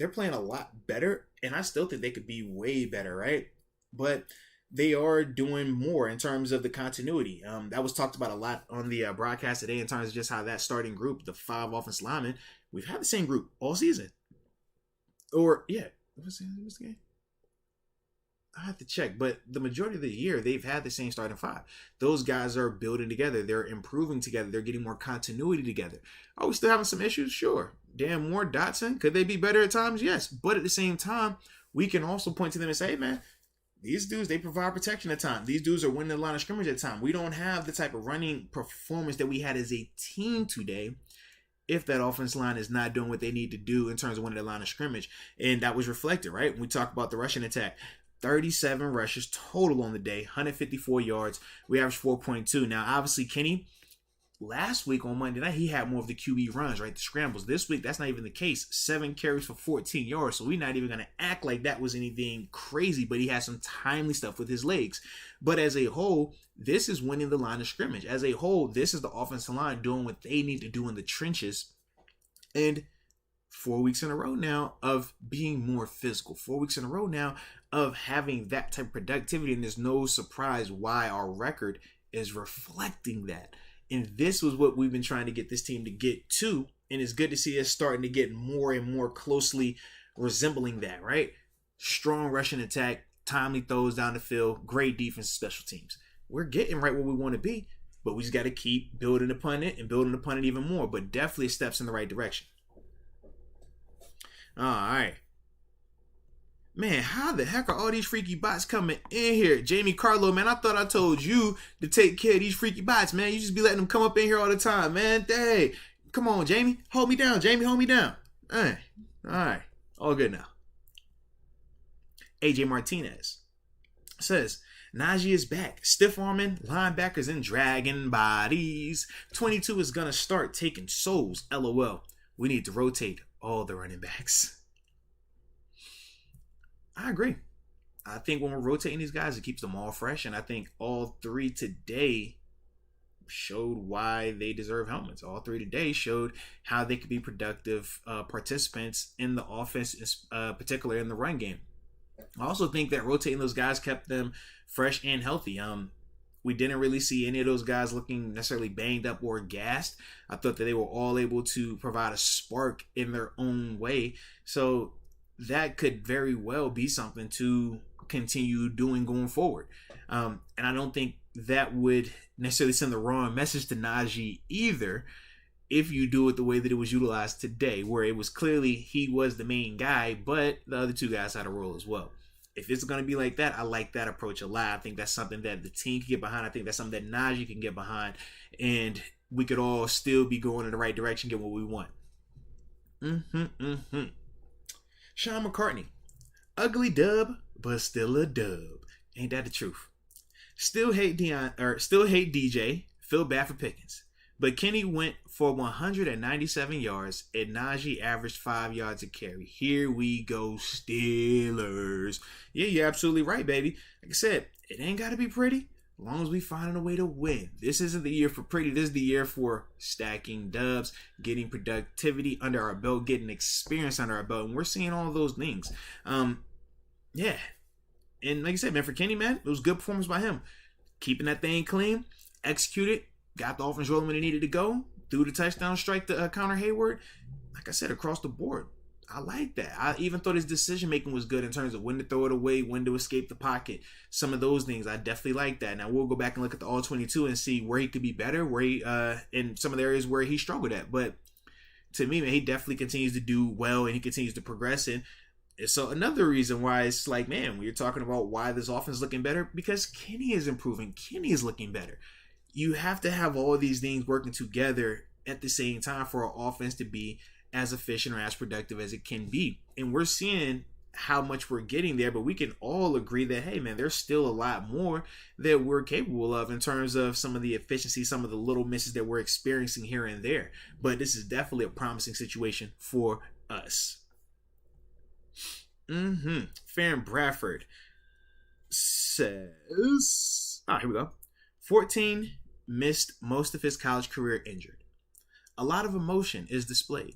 playing a lot better, and I still think they could be way better, right? But they are doing more in terms of the continuity. That was talked about a lot on the broadcast today in terms of just how that starting group, the 5 offensive linemen, we've had the same group all season. Or, yeah, what's the game? I have to check, but the majority of the year, they've had the same starting 5. Those guys are building together. They're improving together. They're getting more continuity together. Are we still having some issues? Sure. Dan Moore, Dotson, could they be better at times? Yes. But at the same time, we can also point to them and say, hey, man, these dudes, they provide protection at times. These dudes are winning the line of scrimmage at times. We don't have the type of running performance that we had as a team today if that offense line is not doing what they need to do in terms of winning the line of scrimmage. And that was reflected, right? When we talk about the rushing attack. 37 rushes total on the day, 154 yards. We averaged 4.2. Now, obviously, Kenny, last week on Monday night, he had more of the QB runs, right? The scrambles. This week, that's not even the case. 7 carries for 14 yards. So we're not even going to act like that was anything crazy, but he had some timely stuff with his legs. But as a whole, this is winning the line of scrimmage. As a whole, this is the offensive line doing what they need to do in the trenches. And 4 weeks in a row now of being more physical. 4 weeks in a row now of having that type of productivity. And there's no surprise why our record is reflecting that. And this was what we've been trying to get this team to get to. And it's good to see us starting to get more and more closely resembling that, right? Strong rushing attack, timely throws down the field, great defense, special teams. We're getting right where we want to be, but we just got to keep building upon it and building upon it even more. But definitely steps in the right direction. All right. Man, how the heck are all these freaky bots coming in here? Jamie Carlo, man, I thought I told you to take care of these freaky bots, man. You just be letting them come up in here all the time, man. Hey, come on, Jamie. Hold me down, Jamie. Hold me down. Hey, all right. All good now. AJ Martinez says, Naji is back. Stiff arming linebackers and dragging bodies. 22 is going to start taking souls. LOL. We need to rotate all the running backs. I agree. I think when we're rotating these guys, it keeps them all fresh. And I think all three today showed why they deserve helmets. All three today showed how they could be productive participants in the offense, particularly in the run game. I also think that rotating those guys kept them fresh and healthy. We didn't really see any of those guys looking necessarily banged up or gassed. I thought that they were all able to provide a spark in their own way. So that could very well be something to continue doing going forward. And I don't think that would necessarily send the wrong message to Naji either if you do it the way that it was utilized today, where it was clearly he was the main guy, but the other two guys had a role as well. If it's going to be like that, I like that approach a lot. I think that's something that the team can get behind. I think that's something that Naji can get behind, and we could all still be going in the right direction, get what we want. Sean McCartney, ugly dub, but still a dub. Ain't that the truth? Still hate DJ. Feel bad for Pickens. But Kenny went for 197 yards and Naji averaged 5 yards a carry. Here we go, Steelers. Yeah, you're absolutely right, baby. Like I said, it ain't got to be pretty as long as we find a way to win. This isn't the year for pretty. This is the year for stacking dubs, getting productivity under our belt, getting experience under our belt. And we're seeing all of those things. Yeah. And like I said, man, for Kenny, man, it was good performance by him. Keeping that thing clean, execute it. Got the offense rolling when it needed to go. Threw the touchdown strike to Connor Hayward. Like I said, across the board. I like that. I even thought his decision making was good in terms of when to throw it away, when to escape the pocket. Some of those things, I definitely like that. Now, we'll go back and look at the All-22 and see where he could be better, where he, in some of the areas where he struggled at. But to me, man, he definitely continues to do well and he continues to progress. And so another reason why it's like, man, we're talking about why this offense is looking better, because Kenny is improving. Kenny is looking better. You have to have all these things working together at the same time for our offense to be as efficient or as productive as it can be. And we're seeing how much we're getting there, but we can all agree that, hey, man, there's still a lot more that we're capable of in terms of some of the efficiency, some of the little misses that we're experiencing here and there. But this is definitely a promising situation for us. Farron Bradford says, here we go. 14 missed most of his college career injured. A lot of emotion is displayed.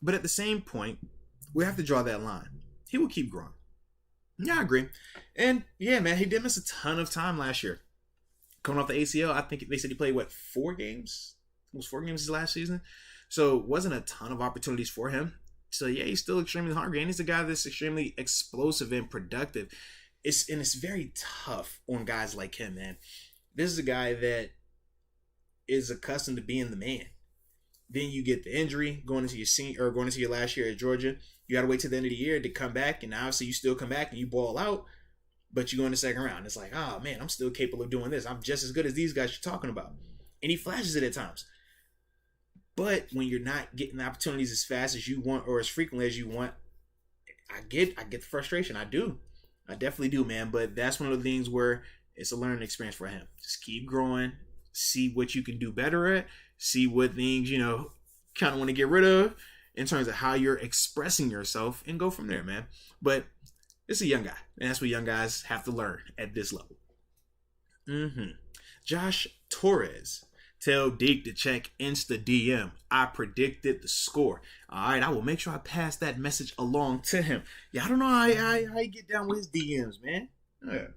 But at the same point, we have to draw that line. He will keep growing. Yeah, I agree. And yeah, man, he did miss a ton of time last year. Coming off the ACL, I think they said he played, 4 games? It was 4 games his last season. So it wasn't a ton of opportunities for him. So yeah, he's still extremely hungry. And he's a guy that's extremely explosive and productive. It's very tough on guys like him, man. This is a guy that is accustomed to being the man. Then you get the injury going into your last year at Georgia. You got to wait till the end of the year to come back, and obviously you still come back and you ball out, but you go in the second round. It's like, oh man, I'm still capable of doing this. I'm just as good as these guys you're talking about, and he flashes it at times. But when you're not getting the opportunities as fast as you want or as frequently as you want, I get the frustration. I definitely do, man. But that's one of the things where it's a learning experience for him. Just keep growing, see what you can do better at, see what things, kind of want to get rid of in terms of how you're expressing yourself, and go from there, man. But it's a young guy, and that's what young guys have to learn at this level. Josh Torres. Tell Deke to check Insta DM. I predicted the score. All right, I will make sure I pass that message along to him. Yeah, I don't know how he get down with his DMs, man. Yeah.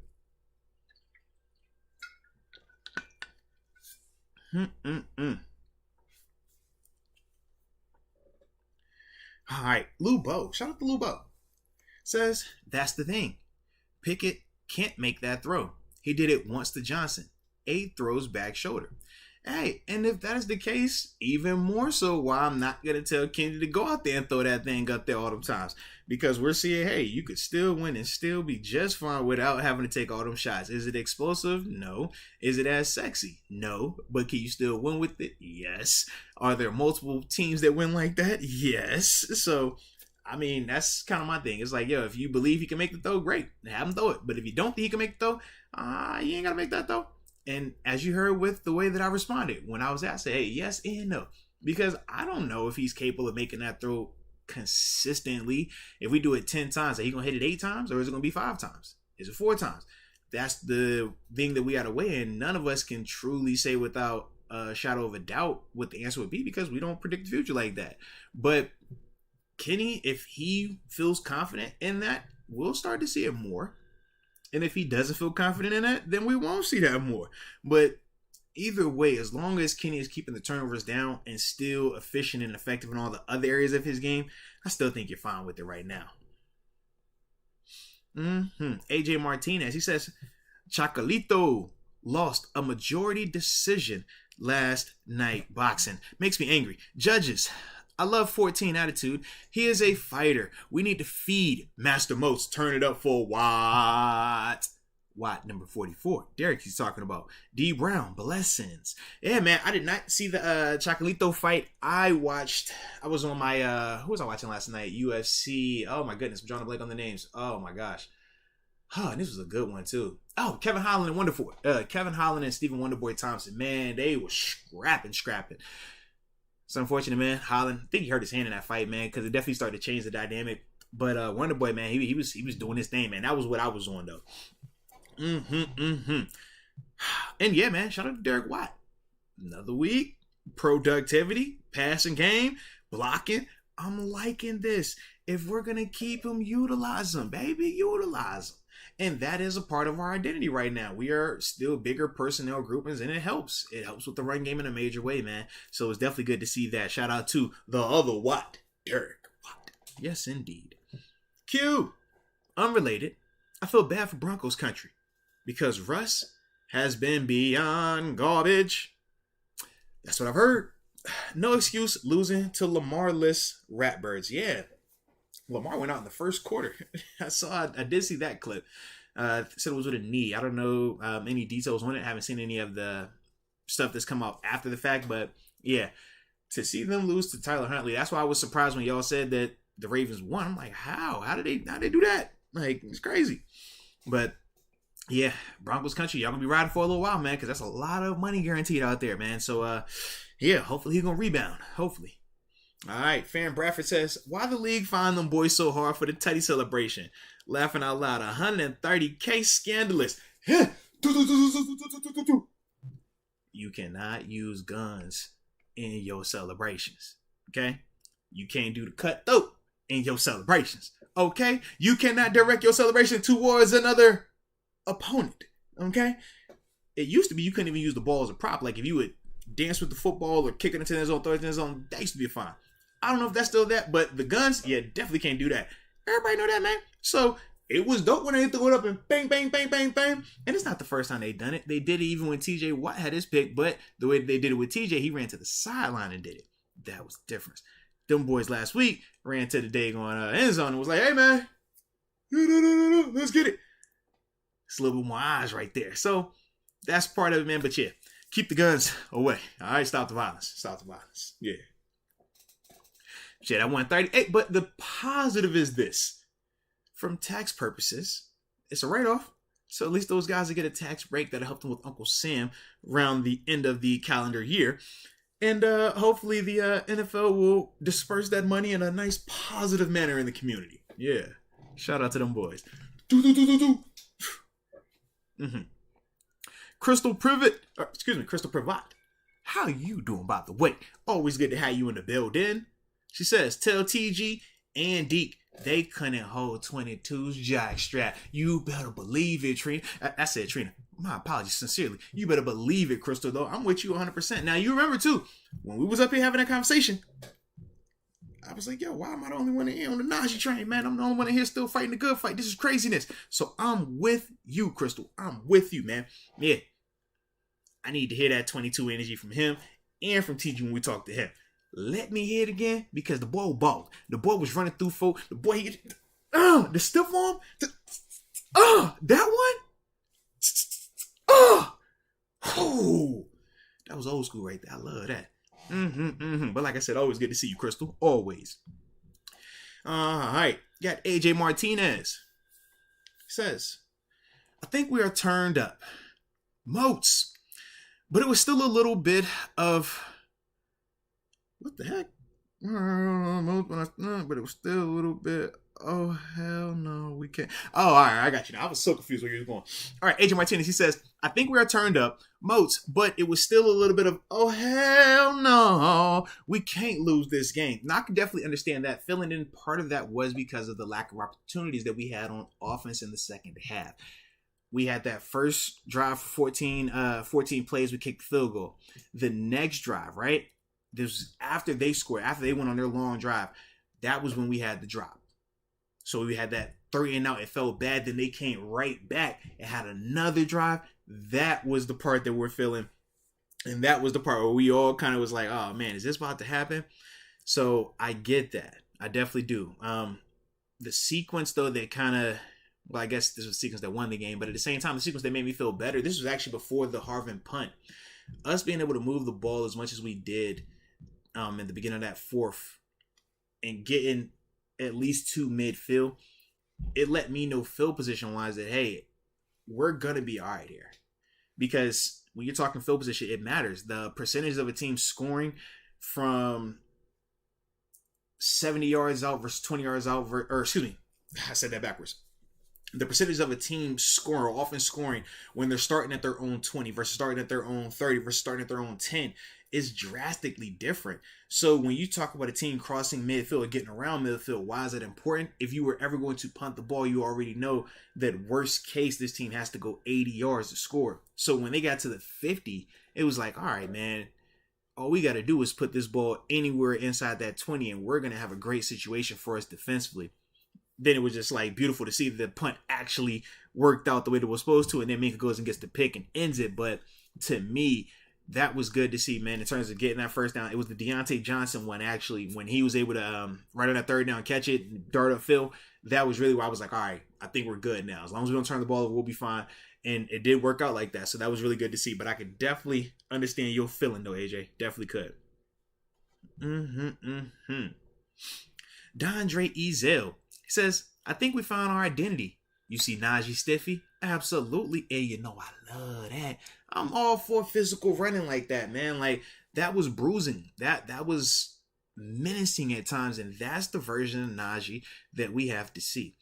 All right, Lubo. Shout out to Lubo. Says, that's the thing. Pickett can't make that throw. He did it once to Johnson. 8 throws back shoulder. Hey, and if that is the case, even more so why I'm not going to tell Kenny to go out there and throw that thing up there all the times. Because we're seeing, hey, you could still win and still be just fine without having to take all them shots. Is it explosive? No. Is it as sexy? No. But can you still win with it? Yes. Are there multiple teams that win like that? Yes. So, I mean, that's kind of my thing. It's like, yo, if you believe he can make the throw, great. Have him throw it. But if you don't think he can make the throw, you ain't got to make that throw. And as you heard with the way that I responded, when I was asked, hey, yes and no. Because I don't know if he's capable of making that throw consistently. If we do it 10 times, are he going to hit it 8 times or is it going to be 5 times? Is it 4 times? That's the thing that we got to weigh, and none of us can truly say without a shadow of a doubt what the answer would be because we don't predict the future like that. But Kenny, if he feels confident in that, we'll start to see it more. And if he doesn't feel confident in that, then we won't see that more. But either way, as long as Kenny is keeping the turnovers down and still efficient and effective in all the other areas of his game, I still think you're fine with it right now. AJ Martinez, he says, Chocolito lost a majority decision last night boxing. Makes me angry. Judges, I love 14 attitude. He is a fighter. We need to feed Master Moats. Turn it up for Watt. Watt number 44. Derek he's talking about. D Brown, blessings. Yeah, man, I did not see the Chocolito fight. I was on my who was I watching last night? UFC. Oh my goodness, I'm drawing a blank on the names. Oh my gosh. And this was a good one too. Oh, Kevin Holland and Kevin Holland and Stephen Wonderboy Thompson. Man, they were scrapping. It's unfortunate, man. Holland, I think he hurt his hand in that fight, man, because it definitely started to change the dynamic. But Wonderboy, man, he was doing his thing, man. That was what I was on, though. And yeah, man, shout out to Derek Watt. Another week, productivity, passing game, blocking. I'm liking this. If we're gonna keep him, utilize him, baby, utilize him. And that is a part of our identity right now. We are still bigger personnel groupings, and it helps. It helps with the run game in a major way, man. So it's definitely good to see that. Shout out to the other Watt, Derek Watt. Yes, indeed. Q. Unrelated. I feel bad for Broncos country because Russ has been beyond garbage. That's what I've heard. No excuse losing to Lamar-less Ratbirds. Yeah. Lamar went out in the first quarter. I did see that clip. Said it was with a knee. I don't know any details on it. I haven't seen any of the stuff that's come out after the fact. But yeah, to see them lose to Tyler Huntley, that's why I was surprised when y'all said that the Ravens won. I'm like, how? How did they do that? Like, it's crazy. But yeah, Broncos country, y'all gonna be riding for a little while, man, because that's a lot of money guaranteed out there, man. So yeah, hopefully he's gonna rebound. Hopefully. All right, Fan Bradford says, why the league find them boys so hard for the Teddy celebration? Laughing out loud, 130K scandalous. You cannot use guns in your celebrations, okay? You can't do the cutthroat in your celebrations, okay? You cannot direct your celebration towards another opponent, okay? It used to be you couldn't even use the ball as a prop. Like if you would dance with the football or kick it into the zone, throw it in the zone, that used to be fine. I don't know if that's still that, but the guns, yeah, definitely can't do that. Everybody know that, man. So it was dope when they threw it up and bang, bang, bang, bang, bang. And it's not the first time they done it. They did it even when TJ Watt had his pick, but the way they did it with TJ, he ran to the sideline and did it. That was the difference. Them boys last week ran to the daggone end zone and was like, hey, man, let's get it. It's a little bit more eyes right there. So that's part of it, man. But yeah, keep the guns away. All right, stop the violence. Stop the violence. Yeah. Shit, I won 38, but the positive is this. From tax purposes, it's a write-off. So at least those guys will get a tax break that'll help them with Uncle Sam around the end of the calendar year. And hopefully the NFL will disperse that money in a nice positive manner in the community. Yeah. Shout out to them boys. Crystal Privet. Crystal Privat. How you doing, by the way? Always good to have you in the building. She says, tell TG and Deke they couldn't hold 22's jackstrap. You better believe it, Trina. I said, Trina, my apologies sincerely. You better believe it, Crystal, though. I'm with you 100%. Now, you remember, too, when we was up here having that conversation, I was like, yo, why am I the only one in here on the Naji train, man? I'm the only one in here still fighting the good fight. This is craziness. So I'm with you, Crystal. I'm with you, man. Yeah. I need to hear that 22 energy from him and from TG when we talk to him. Let me hear it again because the boy balled. The boy was running through folk. The boy, the stiff arm. That one. Oh, that was old school right there. I love that. But like I said, always good to see you, Crystal. Always. All right. Got AJ Martinez. Says, I think we are turned up. Moats. But it was still a little bit of, what the heck? But it was still a little bit, oh, hell no, we can't. Oh, all right, I got you now. I was so confused where you were going. All right, AJ Martinez, he says, I think we are turned up. Moats, but it was still a little bit of, oh, hell no, we can't lose this game. Now, I can definitely understand that. Filling in part of that was because of the lack of opportunities that we had on offense in the second half. We had that first drive for 14 plays, we kicked the field goal. The next drive, right? This was after they scored, after they went on their long drive. That was when we had the drop. So we had that 3 and out. It felt bad. Then they came right back and had another drive. That was the part that we're feeling. And that was the part where we all kind of was like, oh, man, is this about to happen? So I get that. I definitely do. The sequence, though, that kind of, well, I guess this was the sequence that won the game. But at the same time, the sequence that made me feel better, this was actually before the Harvin punt. Us being able to move the ball as much as we did at the beginning of that fourth and getting at least 2 midfield, it let me know field position wise that, hey, we're going to be all right here. Because when you're talking field position, it matters. The percentage of a team scoring from 70 yards out versus 20 yards out, I said that backwards. The percentage of a team scoring or offense scoring when they're starting at their own 20 versus starting at their own 30 versus starting at their own 10 is drastically different. So when you talk about a team crossing midfield or getting around midfield, why is that important? If you were ever going to punt the ball, you already know that worst case, this team has to go 80 yards to score. So when they got to the 50, it was like, all right, man, all we got to do is put this ball anywhere inside that 20 and we're going to have a great situation for us defensively. Then it was just like beautiful to see that the punt actually worked out the way that it was supposed to. And then Minka goes and gets the pick and ends it. But to me, that was good to see, man, in terms of getting that first down. It was the Deontay Johnson one, actually, when he was able to right on that third down, catch it, dart up Phil. That was really where I was like, all right, I think we're good now. As long as we don't turn the ball over, we'll be fine. And it did work out like that. So that was really good to see. But I could definitely understand your feeling, though, AJ. Definitely could. Dondre Ezel. He says, I think we found our identity. You see Naji Stiffy? Absolutely. And you know I love that. I'm all for physical running like that, man. Like, that was bruising. That was menacing at times. And that's the version of Naji that we have to see.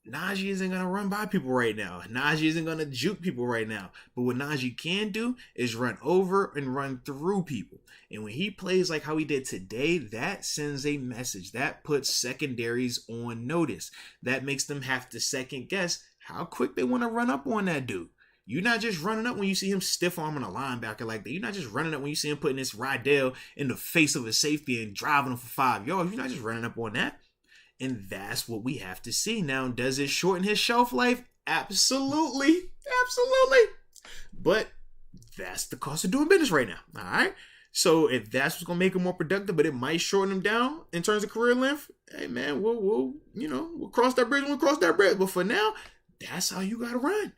Naji isn't going to run by people right now. Naji isn't going to juke people right now. But what Naji can do is run over and run through people. And when he plays like how he did today, that sends a message. That puts secondaries on notice. That makes them have to second guess how quick they want to run up on that dude. You're not just running up when you see him stiff arming a linebacker like that. You're not just running up when you see him putting this Rydell in the face of a safety and driving him for 5 yards. You're not just running up on that. And that's what we have to see. Now, does it shorten his shelf life? Absolutely. Absolutely. But that's the cost of doing business right now. All right. So if that's what's going to make him more productive, but it might shorten him down in terms of career length, hey, man, we'll cross that bridge when we cross that bridge. But for now, that's how you got to run.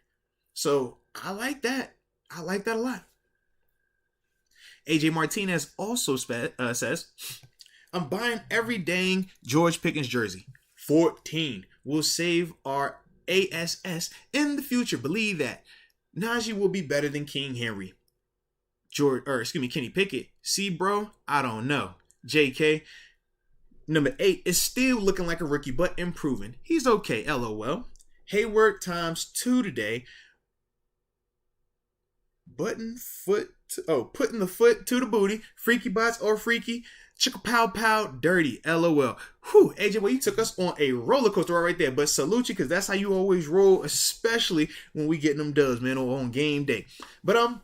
So I like that. I like that a lot. AJ Martinez also says, I'm buying every dang George Pickens jersey. 14 will save our ASS in the future. Believe that. Naji will be better than King Henry. Kenny Pickett. See, bro, I don't know. JK. Number 8 is still looking like a rookie, but improving. He's okay, LOL. Hayward times 2 today. Putting the foot to the booty. Freaky bots or freaky. Chicka pow pow dirty. LOL. Whew, AJ, well, you took us on a roller coaster right there. But salute you, because that's how you always roll, especially when we get them dubs, man, on game day. But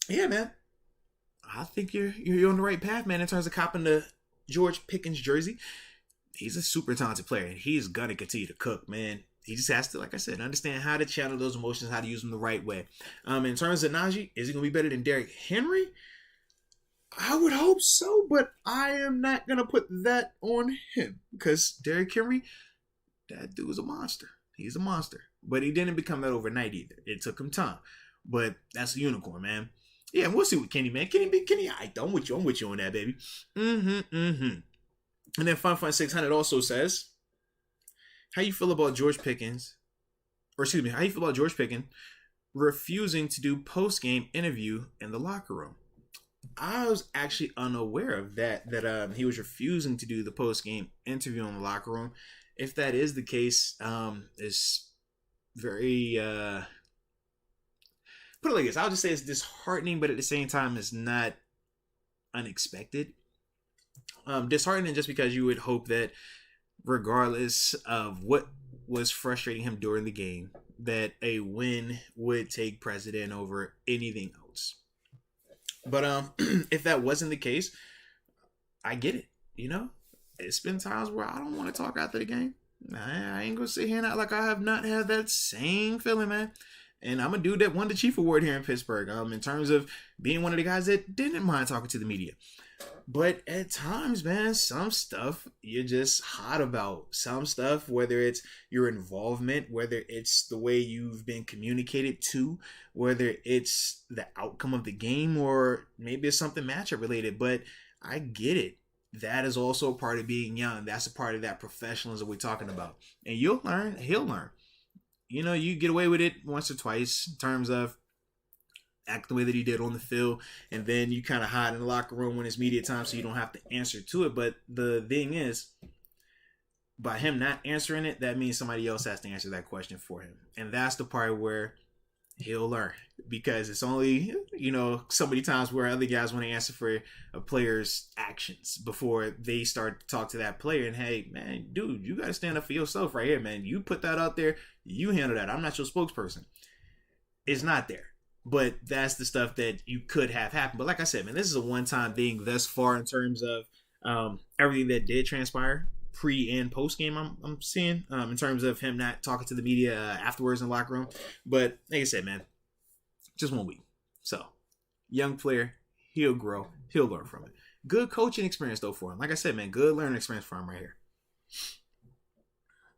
yeah, man. I think you're on the right path, man, in terms of copping the George Pickens jersey. He's a super talented player, and he's gonna continue to cook, man. he just has to, like I said, understand how to channel those emotions, how to use them the right way. In terms of Najee, is he going to be better than Derrick Henry? I would hope so, but I am not going to put that on him because Derrick Henry, that dude is a monster. He's a monster. But he didn't become that overnight either. It took him time. But that's a unicorn, man. Yeah, and we'll see with Kenny, man. Kenny, I'm with you on that, baby. And then Fun 600 also says, how you feel about George Pickens, how you feel about George Pickens refusing to do post-game interview in the locker room? I was actually unaware of that he was refusing to do the post-game interview in the locker room. If that is the case, it's very, put it like this, I'll just say it's disheartening, but at the same time, it's not unexpected. Disheartening just because you would hope that regardless of what was frustrating him during the game, that a win would take precedent over anything else. But if that wasn't the case, I get it. You know, it's been times where I don't want to talk after the game. I ain't gonna sit here and act like I have not had that same feeling, man. And I'm a dude that won the Chief Award here in Pittsburgh. In terms of being one of the guys that didn't mind talking to the media. But at times, man, some stuff you're just hot about. Some stuff, whether it's your involvement, whether it's the way you've been communicated to, whether it's the outcome of the game, or maybe it's something matchup related. But I get it. That is also a part of being young. That's a part of that professionalism we're talking about. And you'll learn. He'll learn. You know, you get away with it once or twice in terms of act the way that he did on the field, and then you kind of hide in the locker room when it's media time so you don't have to answer to it. But the thing is, by him not answering it, that means somebody else has to answer that question for him. And that's the part where he'll learn, because it's only, you know, so many times where other guys want to answer for a player's actions before they start to talk to that player. And hey, man, dude, you got to stand up for yourself right here, man. You put that out there, you handle that. I'm not your spokesperson. It's not there. But that's the stuff that you could have happened. But like I said, man, this is a one-time thing thus far in terms of everything that did transpire pre and post game. I'm seeing in terms of him not talking to the media afterwards in the locker room. But like I said, man, just 1 week. So young player, he'll grow, he'll learn from it. Good coaching experience though for him. Like I said, man, good learning experience for him right here.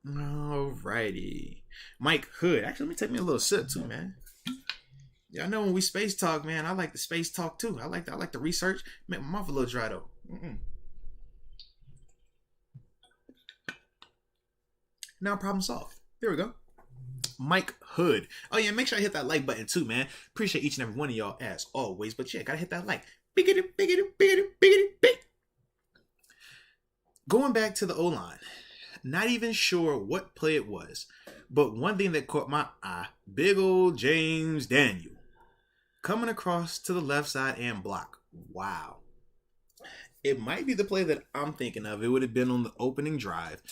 Alrighty, Mike Hood. Actually, let me take me a little sip too, man. Y'all know when we space talk, man, I like the space talk too. I like the research. Make my mouth a little dry though. Now problem solved. There we go. Mike Hood. Oh yeah, make sure I hit that like button too, man. Appreciate each and every one of y'all as always. But yeah, gotta hit that like. Biggity. Going back to the O-line. Not even sure what play it was, but one thing that caught my eye, big old James Daniel coming across to the left side and block. Wow. It might be the play that I'm thinking of. It would have been on the opening drive.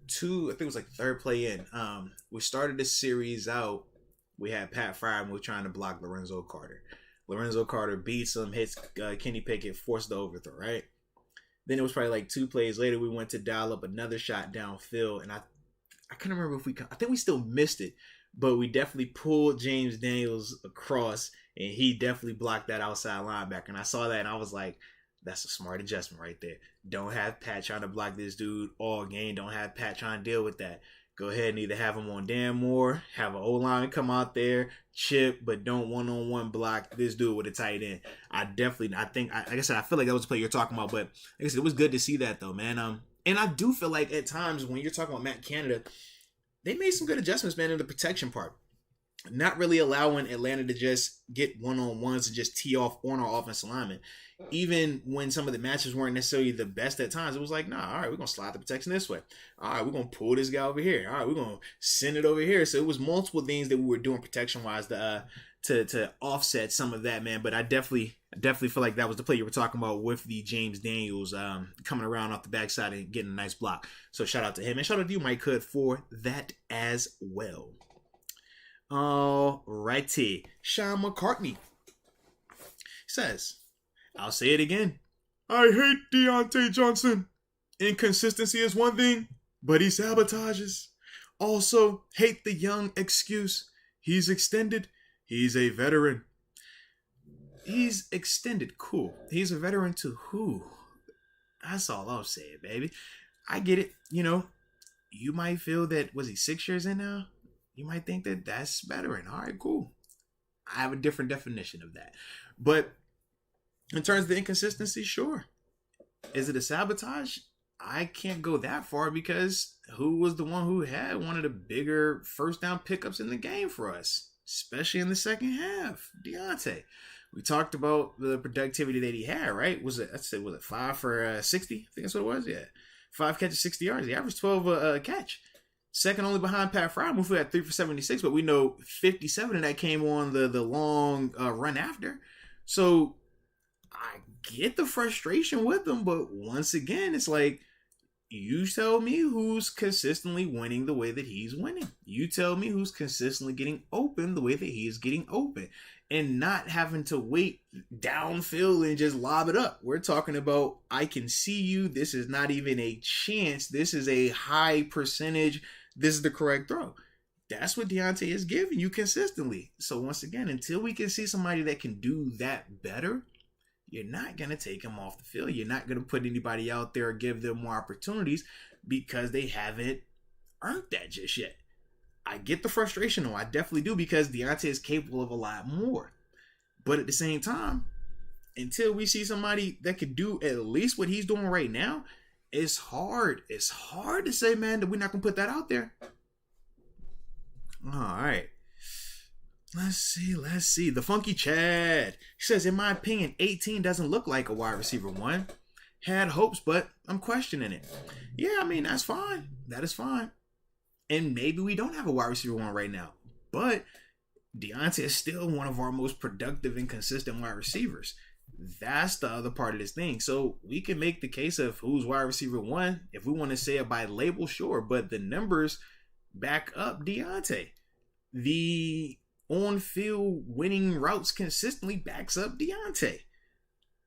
I think it was like third play in. We started this series out. We had Pat Fryer and we were trying to block Lorenzo Carter. Lorenzo Carter beats him, hits Kenny Pickett, forced the overthrow, right? Then it was probably like 2 plays later, we went to dial up another shot downfield. And I couldn't remember I think we still missed it, but we definitely pulled James Daniels across and he definitely blocked that outside linebacker. And I saw that and I was like, that's a smart adjustment right there. Don't have Pat trying to block this dude all game. Don't have Pat trying to deal with that. Go ahead and either have him on Dan Moore, have an O-line come out there, chip, but don't one-on-one block this dude with a tight end. I think, like I said, I feel like that was the play you're talking about, but like I said, it was good to see that though, man. And I do feel like at times when you're talking about Matt Canada, they made some good adjustments, man, in the protection part. Not really allowing Atlanta to just get one-on-ones and just tee off on our offensive lineman. Even when some of the matches weren't necessarily the best at times, it was like, nah, all right, we're going to slide the protection this way. All right, we're going to pull this guy over here. All right, we're going to send it over here. So it was multiple things that we were doing protection-wise to offset some of that, man. But I definitely feel like that was the play you were talking about with the James Daniels coming around off the backside and getting a nice block. So shout out to him. And shout out to you, Mike Hood, for that as well. Alrighty. Sean McCartney says, I'll say it again. I hate Deontay Johnson. Inconsistency is one thing, but he sabotages. Also, hate the young excuse. He's extended. He's a veteran. He's extended. Cool. He's a veteran to who? That's all I'm saying, baby. I get it. You might feel that, was he 6 years in now? You might think that that's veteran. All right, cool. I have a different definition of that. But in terms of the inconsistency, sure. Is it a sabotage? I can't go that far because who was the one who had one of the bigger first down pickups in the game for us, especially in the second half? Deontay. We talked about the productivity that he had, right? Was it 5 for 60? I think that's what it was. Yeah, 5 catches, 60 yards. He averaged 12 a catch. Second only behind Pat Frymouth, who had 3 for 76, but we know 57 of that came on the long run after. So I get the frustration with him, but once again, it's like, you tell me who's consistently winning the way that he's winning. You tell me who's consistently getting open the way that he is getting open. And not having to wait downfield and just lob it up. We're talking about, I can see you. This is not even a chance. This is a high percentage. This is the correct throw. That's what Deontay is giving you consistently. So once again, until we can see somebody that can do that better, you're not going to take him off the field. You're not going to put anybody out there or give them more opportunities because they haven't earned that just yet. I get the frustration, though. I definitely do, because Deontay is capable of a lot more. But at the same time, until we see somebody that could do at least what he's doing right now, it's hard. It's hard to say, man, that we're not going to put that out there. All right. Let's see. The Funky Chad. He says, in my opinion, 18 doesn't look like a wide receiver one. Had hopes, but I'm questioning it. Yeah, I mean, that's fine. That is fine. And maybe we don't have a wide receiver one right now. But Deontay is still one of our most productive and consistent wide receivers. That's the other part of this thing. So we can make the case of who's wide receiver one. If we want to say it by label, sure. But the numbers back up Deontay. The on-field winning routes consistently backs up Deontay.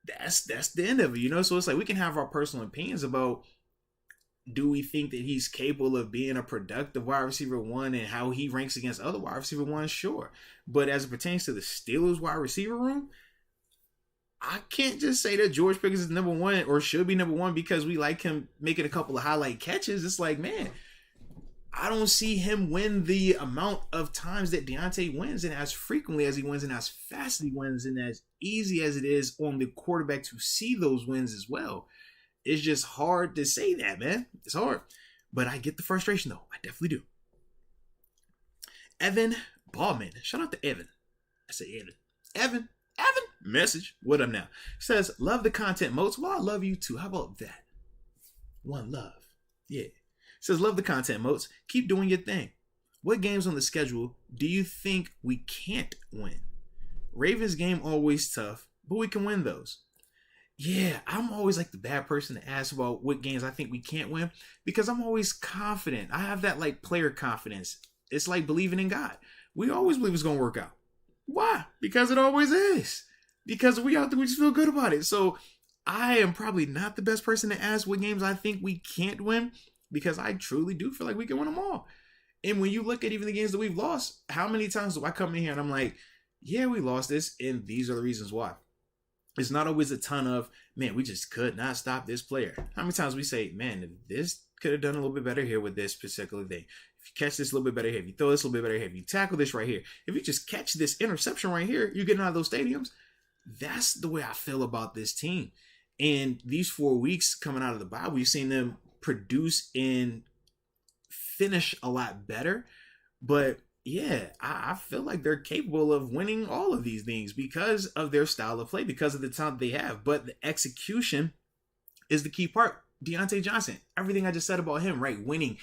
That's the end of it, So it's like we can have our personal opinions about, do we think that he's capable of being a productive wide receiver one and how he ranks against other wide receiver ones? Sure. But as it pertains to the Steelers wide receiver room, I can't just say that George Pickens is number one or should be number one because we like him making a couple of highlight catches. It's like, man, I don't see him win the amount of times that Deontay wins, and as frequently as he wins, and as fast as he wins, and as easy as it is on the quarterback to see those wins as well. It's just hard to say that, man. It's hard. But I get the frustration, though. I definitely do. Evan Ballman. Shout out to Evan. I say Evan. Evan. Message. What up now? Says, love the content, Moats. Well, I love you too. How about that? One love. Yeah. Says, love the content, Moats. Keep doing your thing. What games on the schedule do you think we can't win? Ravens game always tough, but we can win those. Yeah, I'm always like the bad person to ask about what games I think we can't win because I'm always confident. I have that like player confidence. It's like believing in God. We always believe it's going to work out. Why? Because it always is. Because we out there, we just feel good about it. So I am probably not the best person to ask what games I think we can't win because I truly do feel like we can win them all. And when you look at even the games that we've lost, how many times do I come in here and I'm like, yeah, we lost this and these are the reasons why. It's not always a ton of, man, we just could not stop this player. How many times we say, man, this could have done a little bit better here with this particular thing. If you catch this a little bit better here, if you throw this a little bit better here, if you tackle this right here, if you just catch this interception right here, you're getting out of those stadiums. That's the way I feel about this team. And these 4 weeks coming out of the bye, we've seen them produce and finish a lot better. But yeah, I feel like they're capable of winning all of these things because of their style of play, because of the talent they have. But the execution is the key part. Deontay Johnson, everything I just said about him, right? Winning,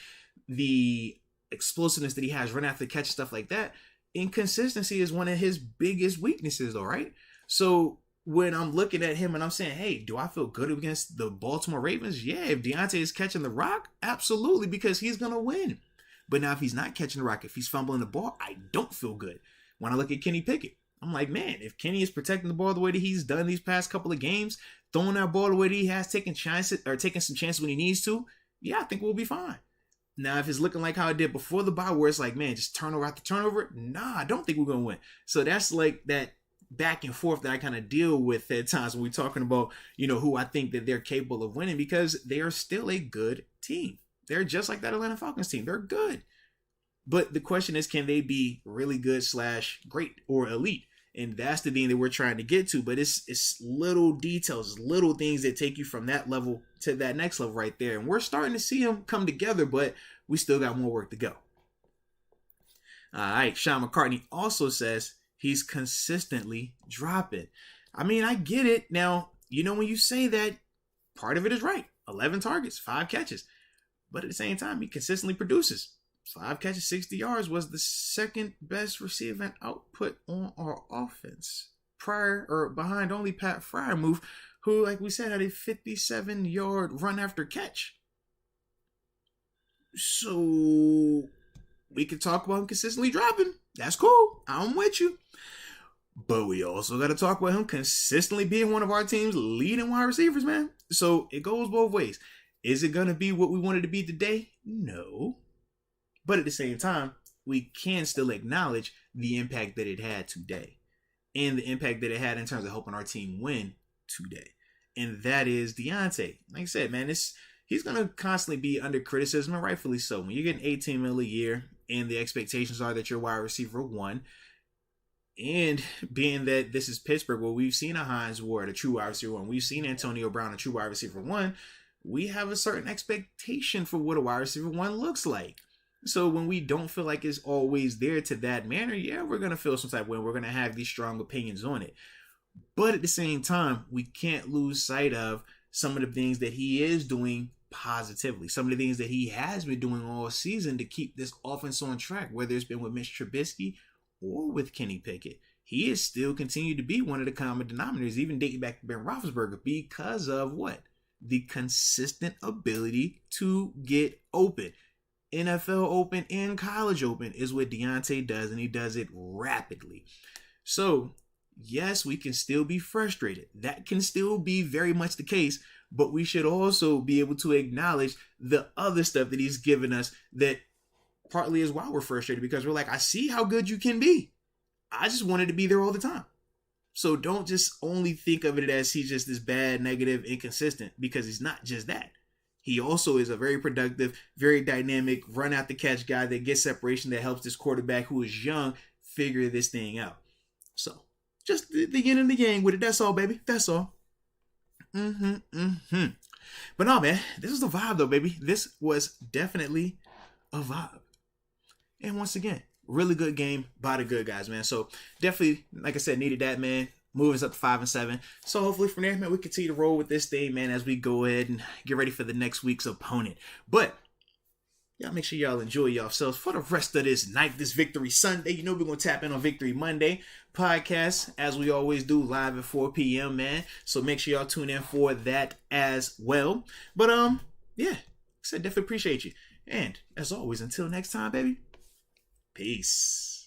the explosiveness that he has, run after catch, stuff like that. Inconsistency is one of his biggest weaknesses, though, right? So when I'm looking at him and I'm saying, hey, do I feel good against the Baltimore Ravens? Yeah, if Deontay is catching the rock, absolutely, because he's going to win. But now if he's not catching the rock, if he's fumbling the ball, I don't feel good. When I look at Kenny Pickett, I'm like, man, if Kenny is protecting the ball the way that he's done these past couple of games, throwing that ball the way that he has, taking some chances when he needs to, yeah, I think we'll be fine. Now, if it's looking like how it did before the bye, where it's like, man, just turnover after turnover, nah, I don't think we're going to win. So that's like that back and forth that I kind of deal with at times when we're talking about, who I think that they're capable of winning, because they are still a good team. They're just like that Atlanta Falcons team. They're good. But the question is, can they be really good / great or elite? And that's the thing that we're trying to get to. But it's little details, little things that take you from that level to that next level right there. And we're starting to see them come together, but we still got more work to go. All right. Sean McCartney also says he's consistently dropping. I mean, I get it. Now, when you say that, part of it is right. 11 targets, 5 catches. But at the same time, he consistently produces. 5 catches, 60 yards was the second best receiving output on our offense. Behind only Pat Freiermuth, who, like we said, had a 57-yard run after catch. So we can talk about him consistently dropping. That's cool. I'm with you. But we also got to talk about him consistently being one of our team's leading wide receivers, man. So it goes both ways. Is it going to be what we wanted to be today? No. But at the same time, we can still acknowledge the impact that it had today and the impact that it had in terms of helping our team win today. And that is Deontay. Like I said, man, he's going to constantly be under criticism, and rightfully so. When you're getting $18 million a year and the expectations are that you're wide receiver 1, and being that this is Pittsburgh, where we've seen a Hines Ward, a true wide receiver 1, we've seen Antonio Brown, a true wide receiver 1, we have a certain expectation for what a wide receiver 1 looks like. So when we don't feel like it's always there to that manner, yeah, we're going to feel some type of way. We're going to have these strong opinions on it. But at the same time, we can't lose sight of some of the things that he is doing positively. Some of the things that he has been doing all season to keep this offense on track, whether it's been with Mitch Trubisky or with Kenny Pickett. He is still continued to be one of the common denominators, even dating back to Ben Roethlisberger, because of what? The consistent ability to get open. NFL open and college open is what Deontay does, and he does it rapidly. So, yes, we can still be frustrated. That can still be very much the case, but we should also be able to acknowledge the other stuff that he's given us that partly is why we're frustrated, because we're like, I see how good you can be. I just wanted to be there all the time. So don't just only think of it as he's just this bad, negative, inconsistent, because he's not just that. He also is a very productive, very dynamic, run out the catch guy that gets separation, that helps this quarterback who is young figure this thing out. So just the yin and the yang with it. That's all, baby. That's all. But no, man, this is the vibe though, baby. This was definitely a vibe. And once again, really good game by the good guys, man. So definitely, like I said, needed that, man. Moving us up to 5-7. So hopefully from there, man, we continue to roll with this thing, man, as we go ahead and get ready for the next week's opponent. But y'all make sure y'all enjoy yourselves for the rest of this night, this Victory Sunday. We're going to tap in on Victory Monday podcast, as we always do, live at 4 p.m., man. So make sure y'all tune in for that as well. But, yeah, like I said, definitely appreciate you. And as always, until next time, baby, peace.